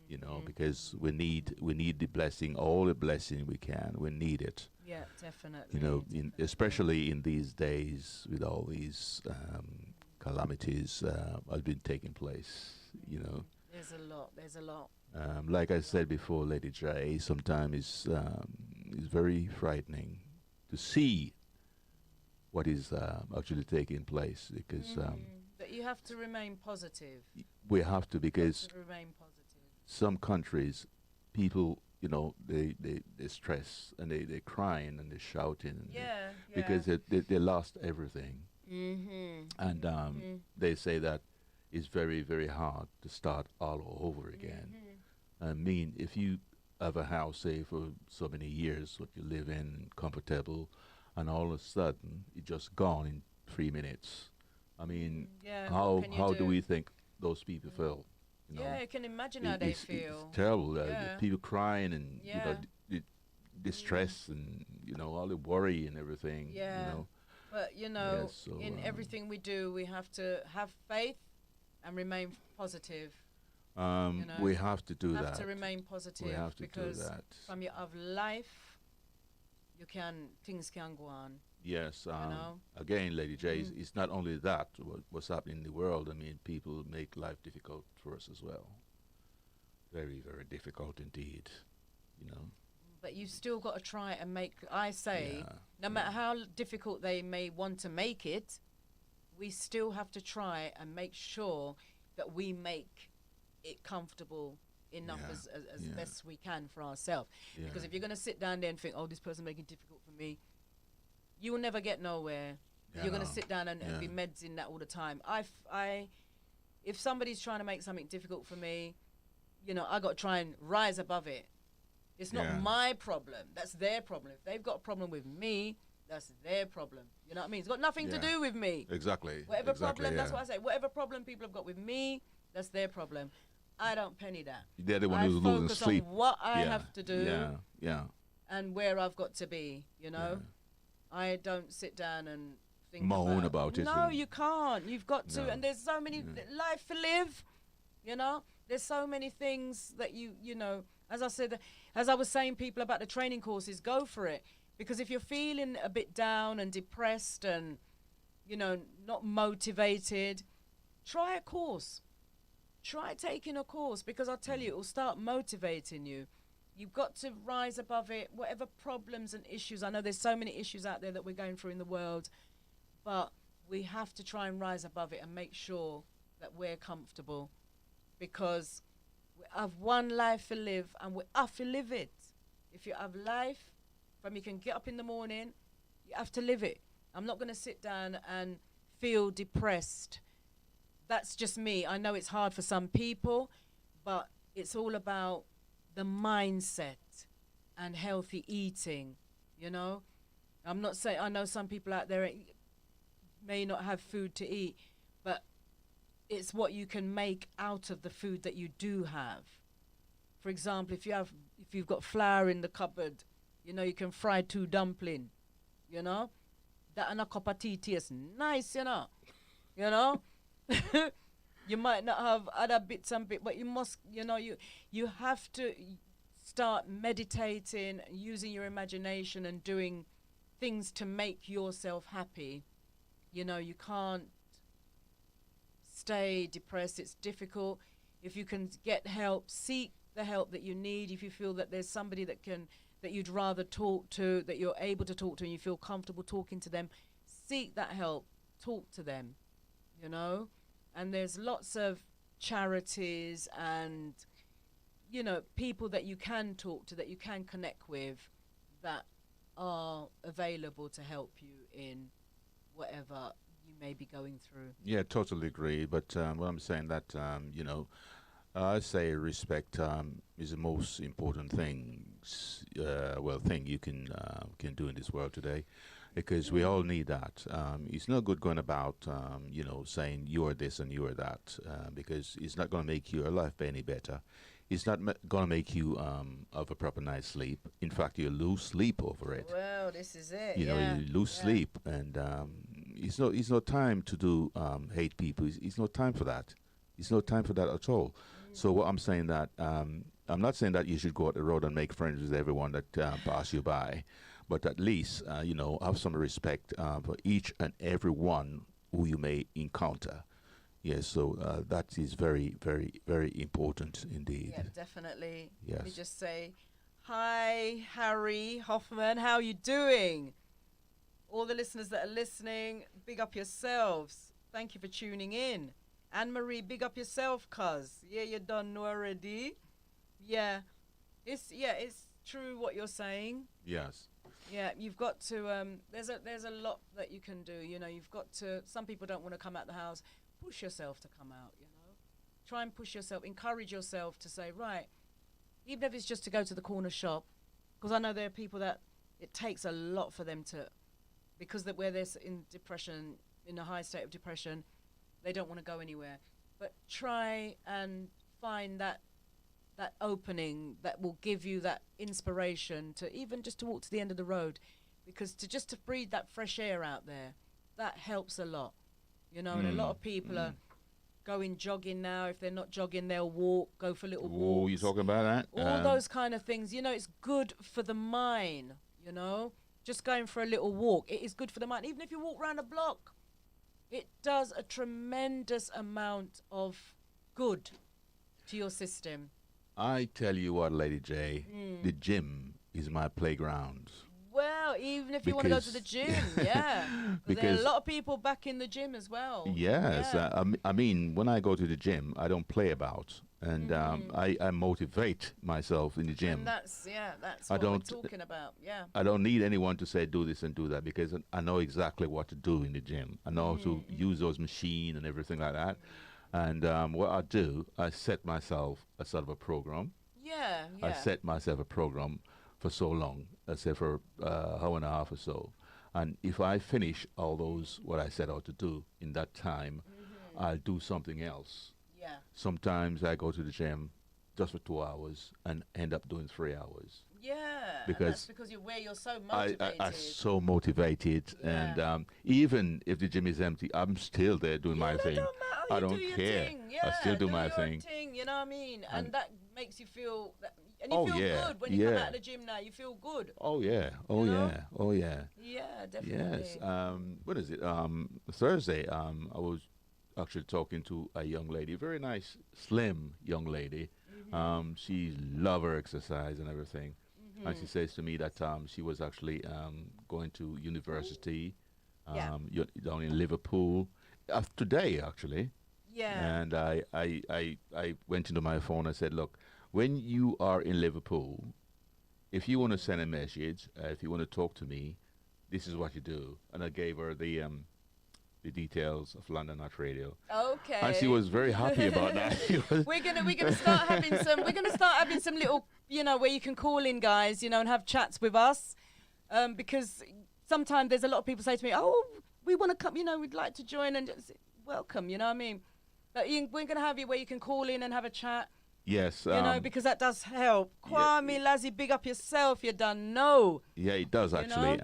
You know, because we need the blessing, all the blessing we can. We need it. Yeah, definitely. You know, especially in these days with all these calamities have been taking place. You know, there's a lot. Like I said before, Lady J, sometimes it's very frightening to see what is actually taking place, because but you have to remain positive. We have to, because remain positive. Some countries, people, you know, they stress and they're crying and they're shouting. Because they lost everything. And they say that it's very, very hard to start all over again. I mean, if you have a house, say, for so many years, what you live in, comfortable, and all of a sudden it's just gone in 3 minutes. I mean, how do we think those people feel? You know? Yeah, you can imagine how they feel. It's terrible. People crying and you know, distress and you know all the worry and everything. Yeah. You know? But you know, in everything we do, we have to have faith and remain positive. You know? We have to do that. Have to remain positive. We have to because do that. From your life, things can go on. Yes. You know? Again, Lady J, it's not only that, what's happening in the world. I mean, people make life difficult for us as well. Very, very difficult indeed, you know. But you've still got to try and no matter how difficult they may want to make it, we still have to try and make sure that we make it comfortable enough as best we can for ourselves. Because if you're going to sit down there and think, oh, this person's making it difficult for me, you will never get nowhere. You're going to sit down and be meds in that all the time. If somebody's trying to make something difficult for me, you know, I got to try and rise above it. It's not my problem. That's their problem. If they've got a problem with me, that's their problem. You know what I mean? It's got nothing to do with me. Exactly. Whatever problem, that's what I say. Whatever problem people have got with me, that's their problem. I don't penny that. They're the one who's losing sleep. On what I have to do. Yeah. And where I've got to be, you know? I don't sit down and think moan about it. No, you can't. You've got to. And there's so many life to live, you know? There's so many things that you know, as I said, as I was saying people about the training courses, go for it. Because if you're feeling a bit down and depressed and, you know, not motivated, try a course. Try taking a course, because I'll tell you, it will start motivating you. You've got to rise above it, whatever problems and issues. I know there's so many issues out there that we're going through in the world, but we have to try and rise above it and make sure that we're comfortable, because we have one life to live and we have to live it. If you have life, from you can get up in the morning, you have to live it. I'm not going to sit down and feel depressed. That's just me. I know it's hard for some people, but it's all about the mindset and healthy eating, you know? I'm not saying, I know some people out there may not have food to eat, but it's what you can make out of the food that you do have. For example, if you've got flour in the cupboard, you know, you can fry 2 dumpling, you know? That and a cup of tea tastes nice, you know? You know? You might not have other bits and bits, but you must, you know, you have to start meditating, using your imagination and doing things to make yourself happy. You know, you can't stay depressed. It's difficult. If you can get help, seek the help that you need. If you feel that there's somebody that you'd rather talk to, that you're able to talk to and you feel comfortable talking to them, seek that help, talk to them, you know? And there's lots of charities and, you know, people that you can talk to, that you can connect with, that are available to help you in whatever you may be going through. Yeah, totally agree. But what I'm saying that, you know, I say respect is the most important thing you can do in this world today, because we all need that. It's not good going about, you know, saying you are this and you are that, because it's not going to make your life any better. It's not going to make you have a proper night's sleep. In fact, you lose sleep over it. Well, this is it. You know, you lose sleep, and it's no time to do hate people. It's no time for that. It's no time for that at all. So what I'm saying that I'm not saying that you should go out the road and make friends with everyone that pass you by, but at least you know, have some respect for each and every one who you may encounter. Yes, so that is very, very, very important indeed. Yeah, definitely. Yes. Let me just say, hi, Harry Hoffman. How are you doing? All the listeners that are listening, big up yourselves. Thank you for tuning in. Anne-Marie, big up yourself, cuz. Yeah, you done know already. Yeah. It's true what you're saying. Yes. Yeah, you've got to, there's a lot that you can do. You know, you've got to, some people don't want to come out the house. Push yourself to come out, you know. Try and push yourself, encourage yourself to say, right, even if it's just to go to the corner shop, because I know there are people that it takes a lot for them to, because where they're in depression, in a high state of depression, they don't want to go anywhere. But try and find that opening that will give you that inspiration to even just to walk to the end of the road, because to breathe that fresh air out there, that helps a lot, you know. And a lot of people are going jogging now. If they're not jogging, they'll walk, go for little walks. You talking about that? All those kind of things, you know. It's good for the mind, you know. Just going for a little walk, it is good for the mind. Even if you walk around a block, it does a tremendous amount of good to your system. I tell you what, Lady J, the gym is my playground. Well, even if you want to go to the gym, yeah. Because there are a lot of people back in the gym as well. Yes. Yeah. I mean, when I go to the gym, I don't play about. and I motivate myself in the gym. And that's what we're talking about. Yeah. I don't need anyone to say do this and do that, because I know exactly what to do in the gym. I know how to use those machines and everything like that. And what I do, I set myself a sort of a program. Yeah. I set myself a program for so long, let's say for hour and a half or so. And if I finish all those, what I set out to do in that time, I'll do something else. Yeah. Sometimes I go to the gym just for 2 hours and end up doing 3 hours. Yeah, because that's because you're so motivated. I'm so motivated, and even if the gym is empty, I'm still there doing my thing. I don't care. I still do my thing. You know what I mean? And that makes you feel, and you feel good when you come out of the gym now. You feel good. Oh yeah, Yeah, definitely. Yes. What is it? Thursday. I was actually talking to a young lady, very nice, slim young lady. She loves her exercise and everything. And she says to me that she was actually going to university down in Liverpool today, actually. Yeah. And I went into my phone and said, look, when you are in Liverpool, if you want to send a message, if you want to talk to me, this is what you do. And I gave her the details of London Hott Radio. Okay. And she was very happy about that. we're gonna start having some little, where you can call in, guys, and have chats with us, because sometimes there's a lot of people say to me, oh, we want to come, we'd like to join, and just welcome, you know what I mean? But we're gonna have you where you can call in and have a chat. Yes. Because that does help. Kwame, Lazzy, big up yourself. You done know. Yeah, it does actually.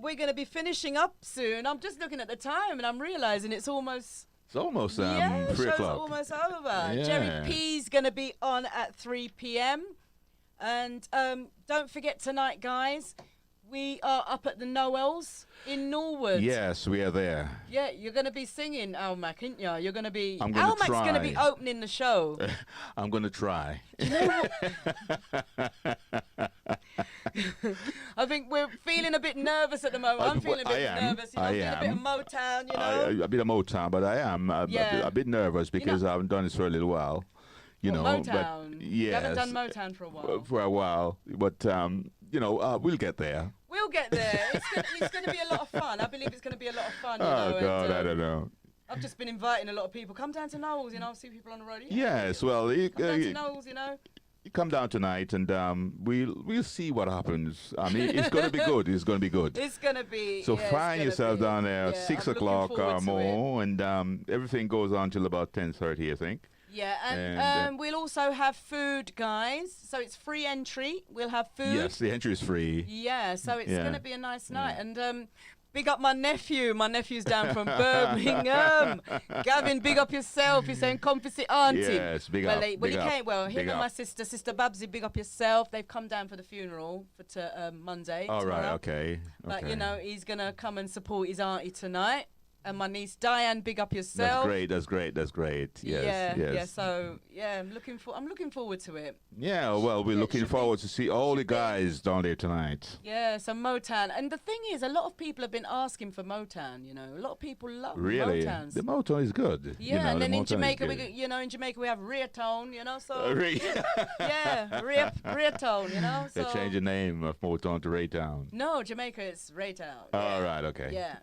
We're going to be finishing up soon. I'm just looking at the time and I'm realizing it's almost 3 show's o'clock. almost over. Yeah. Jerry P's going to be on at 3 p.m. And don't forget tonight, guys, we are up at the Noels in Norwood. Yes, we are there. Yeah, you're going to be singing, Almac, aren't you? You're going to be... Almac's going to be opening the show. I'm going to try. Do you know what? I think we're feeling a bit nervous at the moment. I'm feeling a bit nervous. I'm feeling a bit of Motown, A bit of Motown, but I am a bit nervous because I haven't done this for a little while. Motown. But yes, you haven't done Motown for a while. For a while, but we'll get there. We'll get there. It's going to be a lot of fun. I believe it's going to be a lot of fun. Oh God, I don't know. I've just been inviting a lot of people. Come down to Knowles, see people on the road. Yes, well, come down to Knowles, You come down tonight, and we'll see what happens. I mean, it's going to be good. It's going to be good. It's going to be. So find yourself down there at 6 o'clock or more, and everything goes on till about 10:30, I think. Yeah, and we'll also have food, guys. So it's free entry. We'll have food. Yes, the entry is free. Yeah, so it's going to be a nice night. And big up my nephew. My nephew's down from Birmingham. Gavin, big up yourself. He's saying, come visit Auntie. Yes, big up. He came. Well, him and my sister Babsy, big up yourself. They've come down for the funeral for Monday. All right, okay. But, he's going to come and support his auntie tonight. And my niece Diane, big up yourself. That's great. Yes, yes. Yeah. So I'm looking forward to it. Yeah, well, we're looking forward to see all the guys down there tonight. Yeah, so Motown, and the thing is, a lot of people have been asking for Motown. A lot of people love Motown. The Motown is good. Yeah, and then in Jamaica, we have Reatone. So yeah, Reatone. So they changed the name of Motown to Raytown. No, Jamaica is Raytown. All right, okay. Yeah,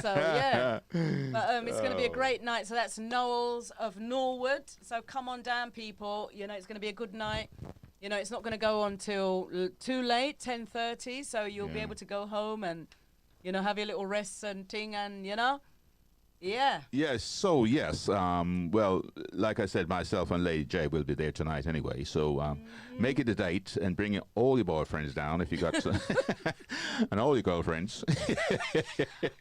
so yeah. But it's going to be a great night. So that's Noels of Norwood. So come on down, people. It's going to be a good night. It's not going to go on till too late, 10:30. So you'll be able to go home and, have your little rests and ting and, Yeah. Yes. So yes. Well, like I said, myself and Lady J will be there tonight anyway. So make it a date and bring all your boyfriends down if you got and all your girlfriends.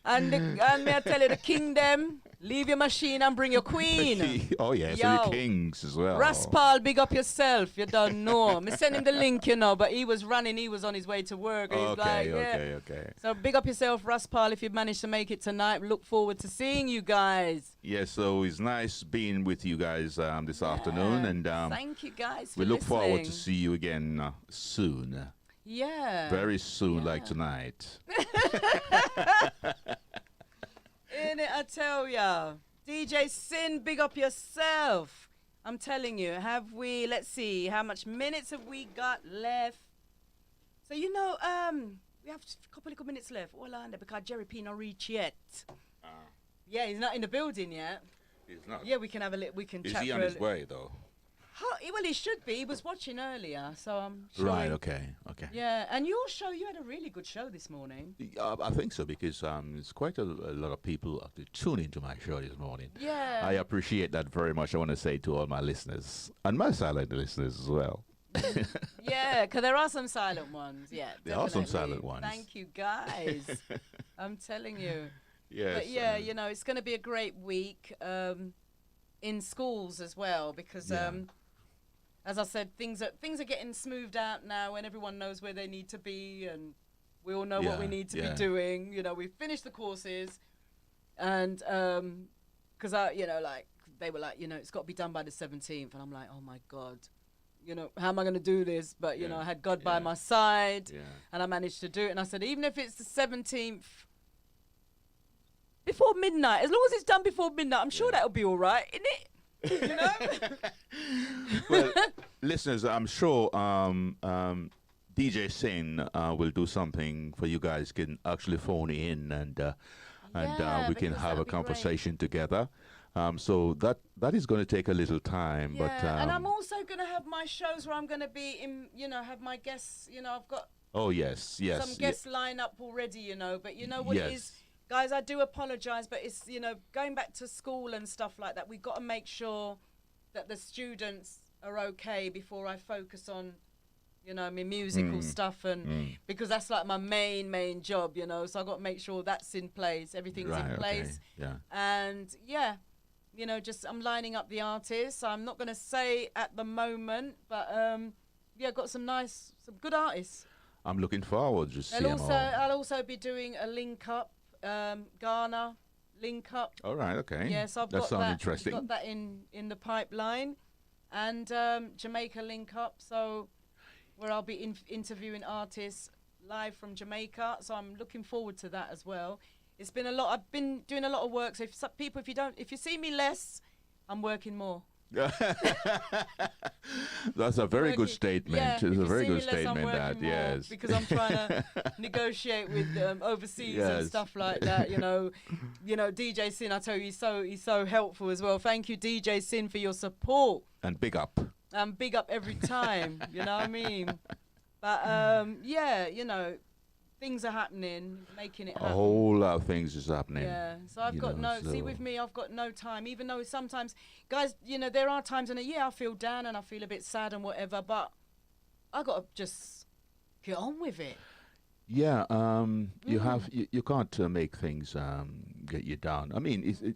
and may I tell you, the kingdom, leave your machine and bring your queen. Oh yeah, so your kings as well. Raspal, big up yourself. You don't know. Me send him the link, but he was running. He was on his way to work. And Okay. So big up yourself, Raspal, if you managed to make it tonight. Look forward to seeing you guys. Yes, so it's nice being with you guys this afternoon, and thank you guys for we look listening. forward to see you again soon. Yeah. Very soon, like tonight. In it, I tell ya. DJ Sin, big up yourself. I'm telling you, have we, let's see, how much minutes have we got left? So, we have a couple of minutes left. Orlando, because Jerry P not reach yet. Yeah, he's not in the building yet. He's not. Yeah, we can have we can Is chat he for on his way, though? Well, he should be. He was watching earlier, so I'm sure. Right, okay. Yeah, and your show, you had a really good show this morning. I think so, because it's quite a lot of people to tune into my show this morning. Yeah. I appreciate that very much. I want to say to all my listeners, and my silent listeners as well. Yeah, because there are some silent ones. Yeah, there are some definitely. silent ones. Thank you, guys. I'm telling you. Yes. But yeah, it's going to be a great week in schools as well, because as I said, things are getting smoothed out now, and everyone knows where they need to be, and we all know what we need to be doing. We've finished the courses, and because they were like, it's got to be done by the 17th, and I'm like, oh my God, how am I going to do this? But I had God by my side, and I managed to do it. And I said, even if it's the 17th before midnight, as long as it's done before midnight, I'm sure that'll be all right, isn't it? Well, listeners, I'm sure DJ Sin will do something for you guys. Can actually phone in and we can have a conversation together. So that is going to take a little time, but and I'm also going to have my shows where I'm going to be in, have my guests. I've got some guests line up already. But you know what it is. Guys, I do apologise, but it's, going back to school and stuff like that, we've got to make sure that the students are okay before I focus on, my musical stuff, and because that's like my main job, so I've got to make sure that's in place, everything's in place. Okay. Yeah. And, just I'm lining up the artists. I'm not going to say at the moment, but, got some good artists. I'm looking forward to seeing them all. I'll also be doing a link up. Ghana link up. All right, okay. Yeah, so that sounds interesting. Got that in the pipeline, and Jamaica link up. So where I'll be interviewing artists live from Jamaica. So I'm looking forward to that as well. It's been a lot. I've been doing a lot of work. So if you see me less, I'm working more. That's a very good statement. Yeah, it's a very good statement. That yes, because I'm trying to negotiate with overseas and stuff like that. DJ Sin, I tell you, he's so helpful as well. Thank you, DJ Sin, for your support. And big up. Big up every time. You know what I mean? But things are happening, making it happen. A whole lot of things is happening. Yeah, so I've got see with me, I've got no time, even though sometimes, guys, there are times in a year I feel down and I feel a bit sad and whatever, but I got to just get on with it. Yeah, you can't make things get you down. I mean,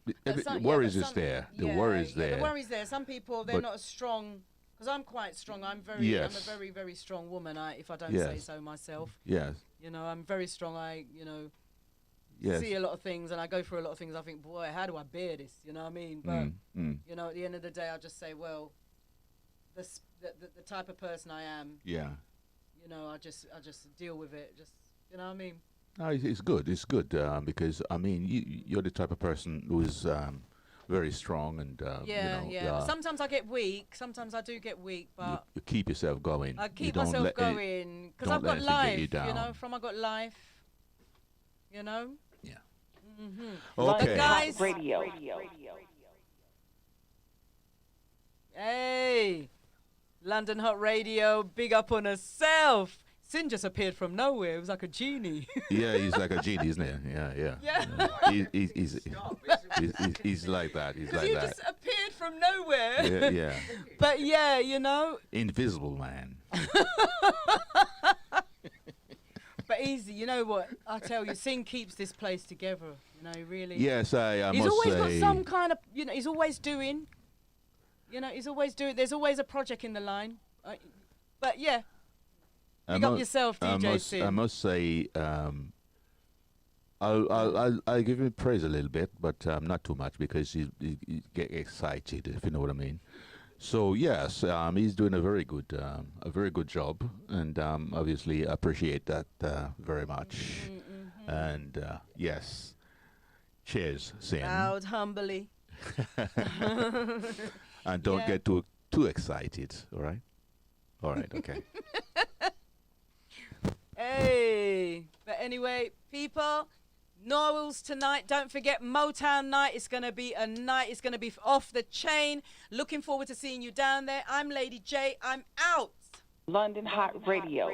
worries is there. The worries there. The worries there. Some people, they're not as strong. Because I'm quite strong. I'm a very, very strong woman, if I don't say so myself. Yes. I'm very strong. I, see a lot of things and I go through a lot of things. I think, boy, how do I bear this? You know what I mean? But, at the end of the day, I just say, well, the type of person I am. Yeah. I just deal with it. Just, you know what I mean? No, it's good. It's good because, I mean, you're the type of person who is very strong and sometimes I get weak. Sometimes I do get weak, but you keep yourself going. I keep myself going because I've got life. I've got life. Yeah. Okay. But guys, Radio. Hey, London Hott Radio. Big up on herself. Sin just appeared from nowhere. It was like a genie. Yeah, he's like a genie, isn't he? Yeah. He's like that. He's like that. You just appeared from nowhere. Yeah. But yeah, Invisible man. But easy, you know what? I tell you, Sin keeps this place together. Really. Yes, I he's must always say. got some kind of, he's always doing. He's always doing. There's always a project in the line. But yeah. Pick up yourself, DJ Sin. I must say, I'll give him praise a little bit, but not too much because he get excited, if you know what I mean. So yes, he's doing a very good job, and obviously appreciate that very much. And yes, cheers, Sin. Bowed humbly. And don't Yeah. get too excited. All right. All right. Okay. Hey. But anyway, people, Norwell's tonight. Don't forget Motown night. It's going to be a night. It's going to be off the chain. Looking forward to seeing you down there. I'm Lady J. I'm out. London Hot Radio.